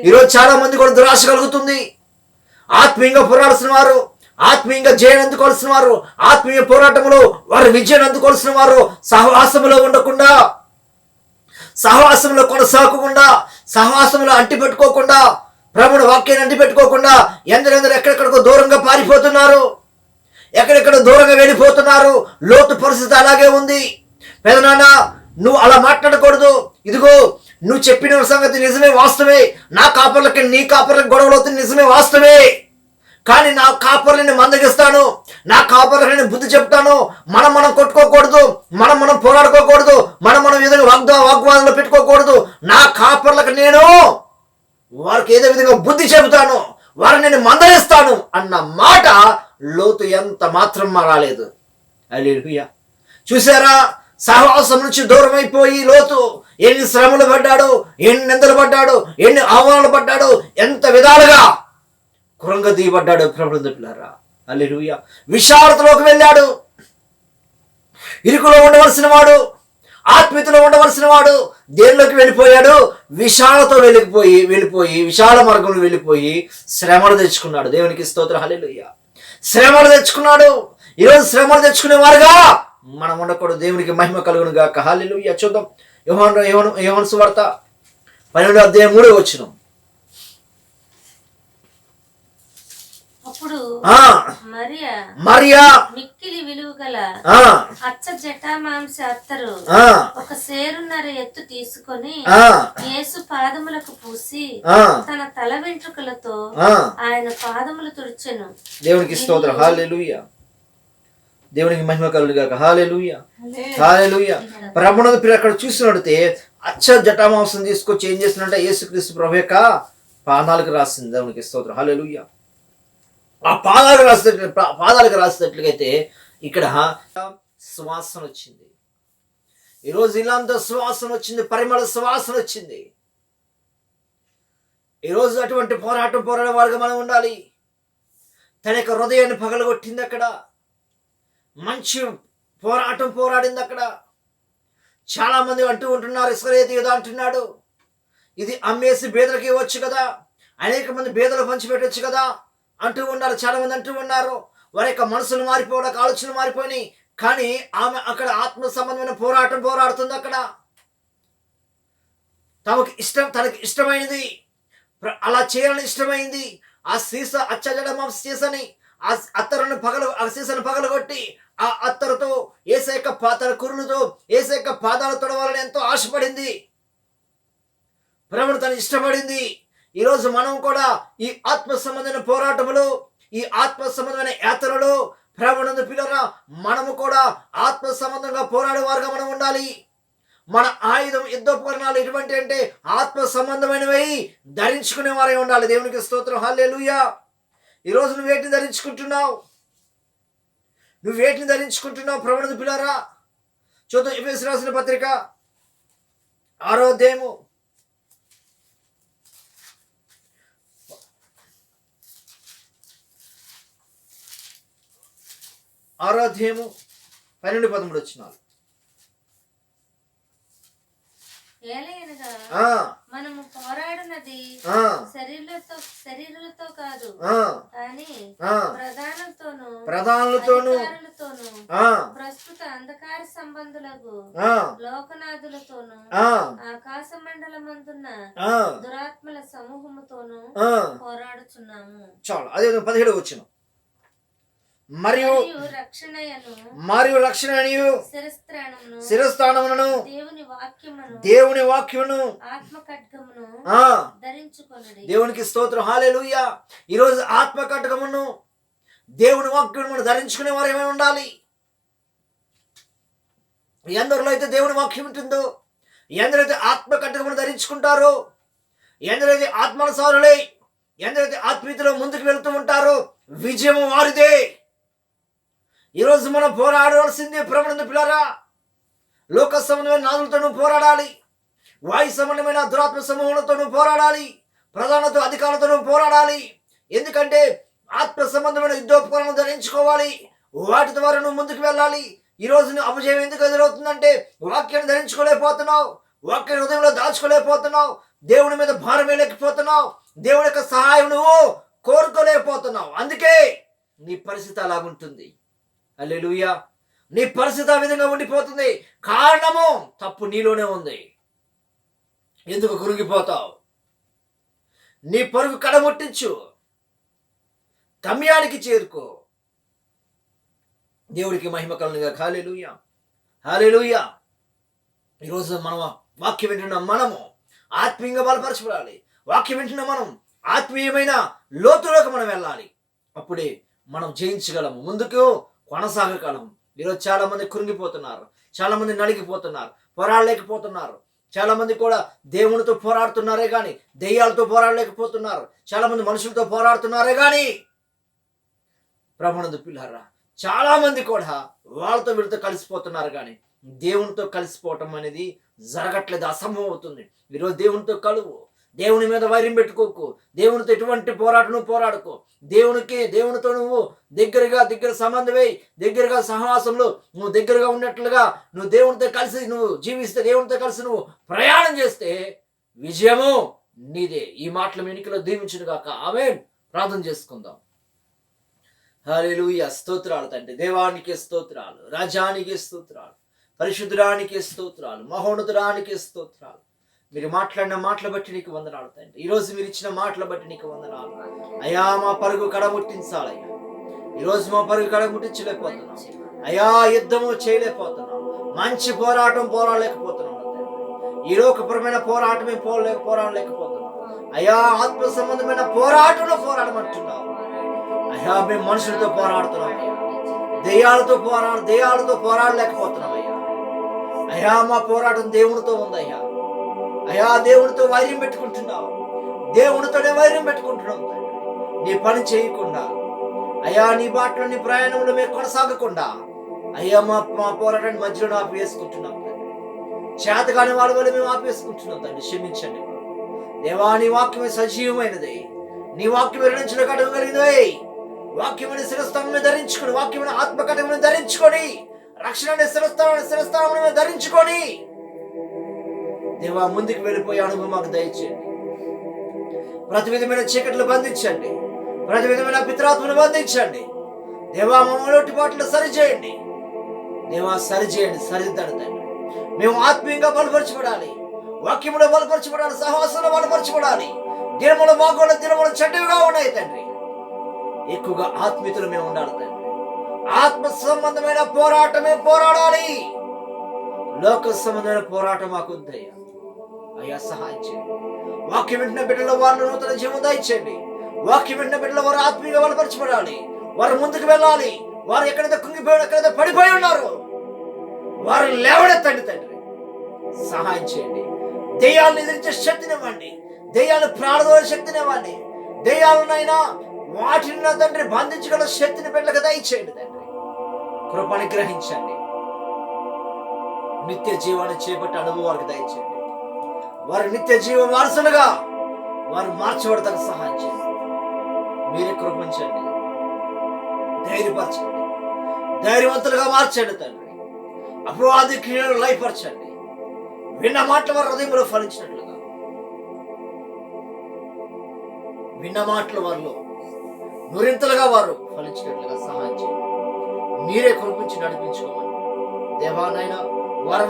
ఈరోజు చాలా మంది కూడా దురాశ కలుగుతుంది. ఆత్మీయంగా పోరాడాల్సిన వారు, ఆత్మీయంగా జయం అందుకోవాల్సిన వారు, ఆత్మీయ పోరాటంలో వారు విజయం అందుకోవాల్సిన వారు సహవాసంలో ఉండకుండా, సహవాసంలో కొనసాగకుండా, సహవాసంలో అంటిపెట్టుకోకుండా, ప్రభువుని వాక్యాన్ని అంటిపెట్టుకోకుండా ఎందరెందరూ ఎక్కడెక్కడికో దూరంగా పారిపోతున్నారు, ఎక్కడెక్కడ దూరంగా వెళ్ళిపోతున్నారు. లోతు పరిస్థితి అలాగే ఉంది. పెదనాన్న నువ్వు అలా మాట్లాడకూడదు, ఇదిగో నువ్వు చెప్పిన సంగతి నిజమే, వాస్తవే, నా కాపర్లకి నీ కాపర్లకి గొడవలు అవుతుంది, నిజమే, వాస్తవే, కానీ నా కాపర్లని మందగిస్తాను, నా కాపర్లని బుద్ధి చెప్తాను. మనం కొట్టుకోకూడదు, మనం పోరాడుకోకూడదు, మనం విధంగా వాగ్వాదంలో పెట్టుకోకూడదు. నా కాపర్లకు నేను వారికి ఏదో విధంగా బుద్ధి చెబుతాను, వారిని నేను మందగిస్తాను అన్న మాట లోతు ఎంత మాత్రం మారాలేదు. హల్లెలూయా. చూసారా, సహవాసం నుంచి దూరం అయిపోయి లోతు ఎన్ని శ్రమలు పడ్డాడు, ఎన్ని నిందలు పడ్డాడు, ఎన్ని ఆహ్వానాలు పడ్డాడు, ఎంత విధాలుగా కృంగదీయబడ్డాడు. ప్రభువుని పిల్లారా, హల్లెలూయా. విశాలతలోకి వెళ్ళాడు. ఇరుకులో ఉండవలసిన వాడు, ఆత్మీయతలో ఉండవలసిన వాడు దేనిలోకి వెళ్ళిపోయాడు, విశాలతో వెళ్ళిపోయి విశాల మార్గంలో వెళ్ళిపోయి శ్రమలు తెచ్చుకున్నాడు. దేవునికి స్తోత్రం, హల్లెలూయా. శ్రమలు తెచ్చుకున్నాడు. ఈరోజు శ్రమలు తెచ్చుకునే వారుగా మనం ఉండకూడదు. దేవునికి మహిమ కలుగును గాక. హల్లెలూయా. చూద్దాం యోహాను సువార్త 12:3 అప్పుడు మరియా మిక్కిలి విలువ గల అచ్చ జటామాంస అత్తరు ఒక సేరున్నర ఎత్తు తీసుకొని యేసు పాదములకు పూసి తన తల వెంట్రుకలతో ఆయన పాదములు తుడిచెను. దేవునికి స్తోత్రం, హల్లెలూయా. దేవునికి మహిమ కలుగును గాక. హల్లెలూయా, హల్లెలూయా. ప్రభువుని పిల్ల అక్కడ చూసినట్టే అచ్చ జటామాంసం తీసుకొచ్చి ఏం చేస్తున్నట్టే యేసుక్రీస్తు ప్రభు యొక్క పాదాలకు రాసింది. దేవునికి స్తోత్రం, హల్లెలూయా. ఆ పాదాలకు రాసినట్లయితే ఇక్కడ సువాసన వచ్చింది. ఈరోజు ఇలాంటి సువాసన వచ్చింది, పరిమళ సువాసన వచ్చింది. ఈరోజు అటువంటి పోరాడే వారుగా మనం ఉండాలి. తన యొక్క హృదయాన్ని పగలగొట్టింది అక్కడ, మంచి పోరాడింది అక్కడ. చాలా మంది అంటూ ఉంటున్నారు, ఇస్కరియోతు యూదా అంటున్నాడు, ఇది అమ్మేసి బేదలకు ఇవ్వచ్చు కదా, అనేక మంది బేదలు పంచిపెట్టవచ్చు కదా అంటూ ఉన్నారు. చాలా మంది అంటూ ఉన్నారు. వారి యొక్క మనసులు మారిపోవడానికి, ఆలోచనలు మారిపోయినాయి. కానీ ఆమె అక్కడ ఆత్మ సంబంధమైన పోరాడుతుంది. అక్కడ తనకి ఇష్టమైనది అలా చేయాలని ఇష్టమైంది. ఆ సీస అచ్చజడమాంస సీసని, ఆ అత్తరును సీసను పగలగొట్టి ఆ అత్తరుతో యేసు యొక్క తన కురులతో యేసు యొక్క పాదాలు తొడవాలని ఎంతో ఆశపడింది. ప్రభువును తను ఇష్టపడింది. ఈరోజు మనం కూడా ఈ ఆత్మ సంబంధమైన పోరాటములు, ఈ ఆత్మ సంబంధమైన యాత్రలు, ప్రభువునందు పిల్లరా, మనము కూడా ఆత్మ సంబంధంగా పోరాడేవారుగా మనం ఉండాలి. మన ఆయుధం, యుద్ధోపకరణాలు ఎటువంటి అంటే ఆత్మ సంబంధమైనవి ధరించుకునే వారే ఉండాలి. దేవునికి స్తోత్రం, హల్లెలూయా. ఈరోజు నువ్వేటిని ధరించుకుంటున్నావు? ప్రభువునందు పిల్లరా, చూద్దాం. ఎఫెసీయులకు రాసిన పత్రిక 6వ అధ్యాయము 6వ అధ్యాయము 12-13 వచనాలు. ఏలయనగా మనము పోరాడునది శరీరులతో కాదు కానీ ప్రధానులతోనూ ప్రస్తుత అంధకార సంబంధులకు లోకనాథులతోనూ ఆకాశ మండలమందున్న దురాత్మల సమూహముతోనూ పోరాడుచున్నాము. చాలు. అదే 17వ వచనం. మరియు రక్షణయు శిరస్త్రాణమును దేవుని వాక్యమును ధరించుకొనుడి. దేవునికి స్తోత్రం. హల్లెలూయా. ఈరోజు ఆత్మ ఖడ్గమును దేవుని వాక్యమును ధరించుకునే వారు ఏమై ఉండాలి? ఎందరిలో అయితే దేవుని వాక్యం ఉంటుందో, ఎందరైతే ఆత్మ ఖడ్గమును ధరించుకుంటారో, ఎందరైతే ఆత్మానుసారులై, ఎందరైతే ఆత్మీయతలో ముందుకు వెళుతూ ఉంటారో విజయము వారిదే. ఈరోజు మనం పోరాడవలసింది ప్రభునందు పిల్లరా, లోక సంబంధమైన నాదులతోనూ పోరాడాలి, వాయు సంబంధమైన దురాత్మ సమూహంతోనూ పోరాడాలి, ప్రధానతో అధికారులతోనూ పోరాడాలి. ఎందుకంటే ఆత్మ సంబంధమైన యుద్ధోపకరణం ధరించుకోవాలి, వాటి ద్వారా నువ్వు ముందుకు వెళ్ళాలి. ఈరోజు నువ్వు అపజయం ఎందుకు ఎదురవుతుందంటే వాక్యాన్ని ధరించుకోలేకపోతున్నావు, వాక్యాన్ని హృదయంలో దాచుకోలేకపోతున్నావు, దేవుని మీద భారం వేయలేకపోతున్నావు, దేవుని యొక్క సహాయం నువ్వు కోరుకోలేకపోతున్నావు. అందుకే నీ పరిస్థితి అలాగుంటుంది. హల్లెలూయా. నీ పరిస్థితి ఆ విధంగా ఉండిపోతుంది. కారణము తప్పు నీలోనే ఉంది. ఎందుకు కృంగిపోతావు? నీ పరుగు కడముట్టించు, గమ్యానికి చేరుకో. దేవుడికి మహిమ కలుగునుగా. హల్లెలూయా, హల్లెలూయా. ఈరోజు మనం వాక్యం వింటున్న మనము ఆత్మీయంగా బలపరచబడాలి. వాక్యం వింటున్న మనం ఆత్మీయమైన లోతులోకి మనం వెళ్ళాలి. అప్పుడే మనం జయించగలము, ముందుకు కొనసాగగలము. ఈరోజు చాలా మంది కృంగిపోతున్నారు, చాలా మంది నలిగిపోతున్నారు, పోరాడలేకపోతున్నారు. చాలా మంది కూడా దేవునితో పోరాడుతున్నారే కానీ దెయ్యాలతో పోరాడలేకపోతున్నారు. చాలా మంది మనుషులతో పోరాడుతున్నారే కానీ ప్రభునందు పిల్లరా, చాలా మంది కూడా వాళ్ళతో వీళ్ళతో కలిసిపోతున్నారు కానీ దేవునితో కలిసిపోవటం అనేది జరగట్లేదు, అసంభవం అవుతుంది. ఈరోజు దేవునితో కలువు, దేవుని మీద వైరం పెట్టుకోకు, దేవునితో ఎటువంటి పోరాటం పోరాడుకో. దేవునితో నువ్వు దగ్గర సంబంధమై దగ్గరగా సహవాసంలో నువ్వు దగ్గరగా ఉన్నట్లుగా నువ్వు దేవునితో కలిసి నువ్వు జీవిస్తే, దేవునితో కలిసి నువ్వు ప్రయాణం చేస్తే విజయము నీదే. ఈ మాటలు ఎన్నికలో దీవించును గాక. ఆమేన్. ప్రార్థన చేసుకుందాం. హల్లెలూయా. స్తోత్రాలు తండ్రి, దేవానికి స్తోత్రాలు, రాజానికి స్తోత్రాలు, పరిశుద్ధురానికి స్తోత్రాలు, మహోన్నతురానికి స్తోత్రాలు. మీరు మాట్లాడిన మాటలు బట్టి నీకు వందనాలు తండ్రి. ఈరోజు మీరు ఇచ్చిన మాటలు బట్టి నీకు వందనాలు అయ్యా. మా పరుగు కడముట్టించాలయ్యా. ఈరోజు మా పరుగు కడముట్టించలేకపోతున్నాం అయ్యా, యుద్ధము చేయలేకపోతున్నాం, మంచి పోరాటం పోరాడలేకపోతున్నాం తండ్రి. ఈ లోకపరమైన పోరాటమే పోరాడలేకపోతున్నాం అయ్యా. ఆత్మ సంబంధమైన పోరాటంలో పోరాడమంటున్నావు అయ్యా. మేము మనుషులతో పోరాడుతున్నాం అయ్యా, దెయ్యాలతో పోరాడలేకపోతున్నాం అయ్యా. అయ్యా మా పోరాటం దేవునితో ఉందయ్యా. అయ్యా దేవునితో వైర్యం పెట్టుకుంటున్నావు, దేవునితోనే వైర్యం పెట్టుకుంటున్నాం తండ్రి. నీ పని చేయకుండా అయ్యా, నీ బాటలో నీ ప్రయాణంలో మేము కొనసాగకుండా అయ్యా మా పోరాటాన్ని మధ్యలో ఆపివేసుకుంటున్నాం తండ్రి. చేతగాని వాళ్ళ వల్ల మేము ఆపివేసుకుంటున్నాం తండ్రి. క్షమించండి దేవా. నీ వాక్యమే సజీవమైనది, నీ వాక్యం విరణించిన కడగలిగినది. వాక్యమని శిరస్థానం ధరించుకొని, వాక్యమైన ఆత్మకటమును ధరించుకొని, రక్షణ శిరస్థానం ధరించుకొని దేవా ముందుకు వెళ్ళిపోయే అనుభవం మాకు దయచేయండి. ప్రతి విధమైన చీకట్లు బంధించండి, ప్రతి విధమైన పితరాత్మను బంధించండి దేవా. మమ్మల్ని లోటుపాట్లు సరిచేయండి దేవా, సరిచేయండి, సరిదిద్దండి తండ్రి. మేము ఆత్మీయంగా బలపరచబడాలి, వాక్యములో బలపరచబడాలి, సహవాసంలో బలపరచబడాలి. దినముల బాగోలు దినములు చెడ్డవిగా ఉన్నాయి తండ్రి. ఎక్కువగా ఆత్మీయతలు మేము ఉండాలి తండ్రి. ఆత్మ సంబంధమైన పోరాటమే పోరాడాలి, లోక సంబంధమైన పోరాటం మాకు ఉందయ్యా. అయ్యా సహాయం చేయండి. వాక్యం వింటున్న బిడ్డలో వారిని నూతన జీవం దయచేయండి. వాక్యం వింటున్న బిడ్డలో వారు ఆత్మీయంగా బలపరచబడాలి, వారు ముందుకు వెళ్ళాలి. వారు ఎక్కడైతే కుంగిపోయాడు, ఎక్కడైతే పడిపోయి ఉన్నారు, వారు లేవనెత్తండి తండ్రి. సహాయం చేయండి. దెయ్యాలను ఎదిరించే శక్తినివ్వండి, దెయ్యాలను ప్రాణదోలే శక్తినివ్వండి, దెయ్యాలనైనా వాటిని తండ్రి బంధించగల శక్తిని బిడ్డలకు దయచేయండి తండ్రి. కృపని గ్రహించండి. నిత్య జీవాన్ని చేపట్టే అనుభవం వారికి దయచేయండి. వారి నిత్య జీవ వారసులుగా వారు మార్చబడతారు. సహాయం చేయండి. మీరే కృపించండి, ధైర్యపరచండి. ధైర్యవంతులుగా మార్చండి తండ్రి. అపవాది క్రియలను లయపరచండి. విన్న మాటలు వారి హృదయంలో ఫలించినట్లుగా, విన్న మాటలు వారిలో నూరింతలుగా వారు ఫలించినట్లుగా సహాయం చేయండి. మీరే కురిపించి నడిపించుకోమని దేవా నాయన,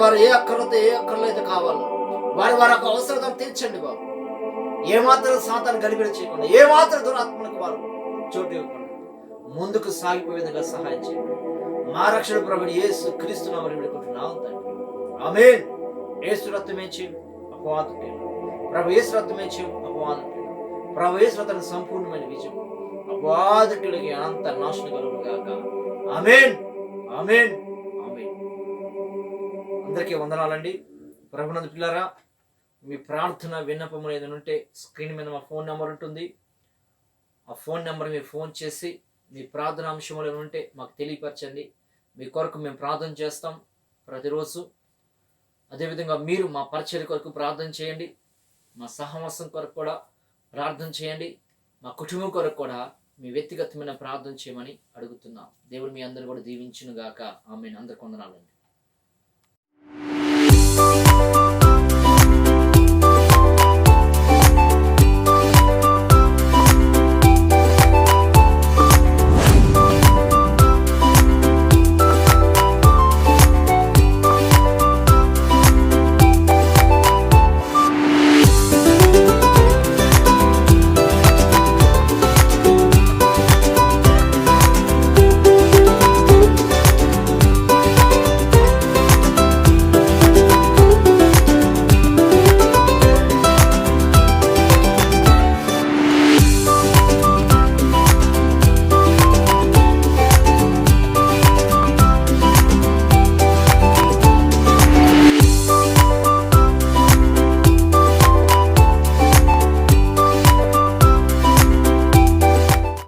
వారు ఏ అక్కర్లో అయితే కావాలో వారి యొక్క అవసరతను తీర్చండి బాబు. ఏమాత్రం సాతాను గలిబిలి చేయకుండా, ఏమాత్రం దురాత్మలకు వారు చోటు ఇవ్వకుండా ముందుకు సాగిపోయే విధంగా సహాయం చేయండి. మా రక్షణ ప్రభుని యేసు క్రీస్తు నామమున వేడుకుంటున్నాం తండ్రి. ఆమేన్. యేసు రక్తమే చేయం అపవాదు పేరు, ప్రభు యేసు రక్తమే చేయం అపవాదు పేరు, ప్రభు యేసు రక్తం సంపూర్ణమైన విజయం అపవాదుకి అంత నాశనం కలుగుగాక. ఆమేన్, ఆమేన్, ఆమేన్. అందరికీ వందనాలండి. ప్రభునందు పిల్లారా, మీ ప్రార్థన విన్నపములు ఏదైనా ఉంటే స్క్రీన్ మీద మా ఫోన్ నెంబర్ ఉంటుంది. ఆ ఫోన్ నెంబర్ మీరు ఫోన్ చేసి మీ ప్రార్థన అంశములు ఏమైనా ఉంటే మాకు తెలియపరచండి. మీ కొరకు మేము ప్రార్థన చేస్తాం ప్రతిరోజు. అదేవిధంగా మీరు మా పరిచర్య కొరకు ప్రార్థన చేయండి. మా సహవాసం కొరకు కూడా ప్రార్థన చేయండి. మా కుటుంబం కొరకు కూడా మీ వ్యక్తిగతమైన ప్రార్థన చేయమని అడుగుతున్నాం. దేవుడు మీ అందరూ కూడా దీవించును గాక. ఆమేన్. అందరికీ వందనాలండి.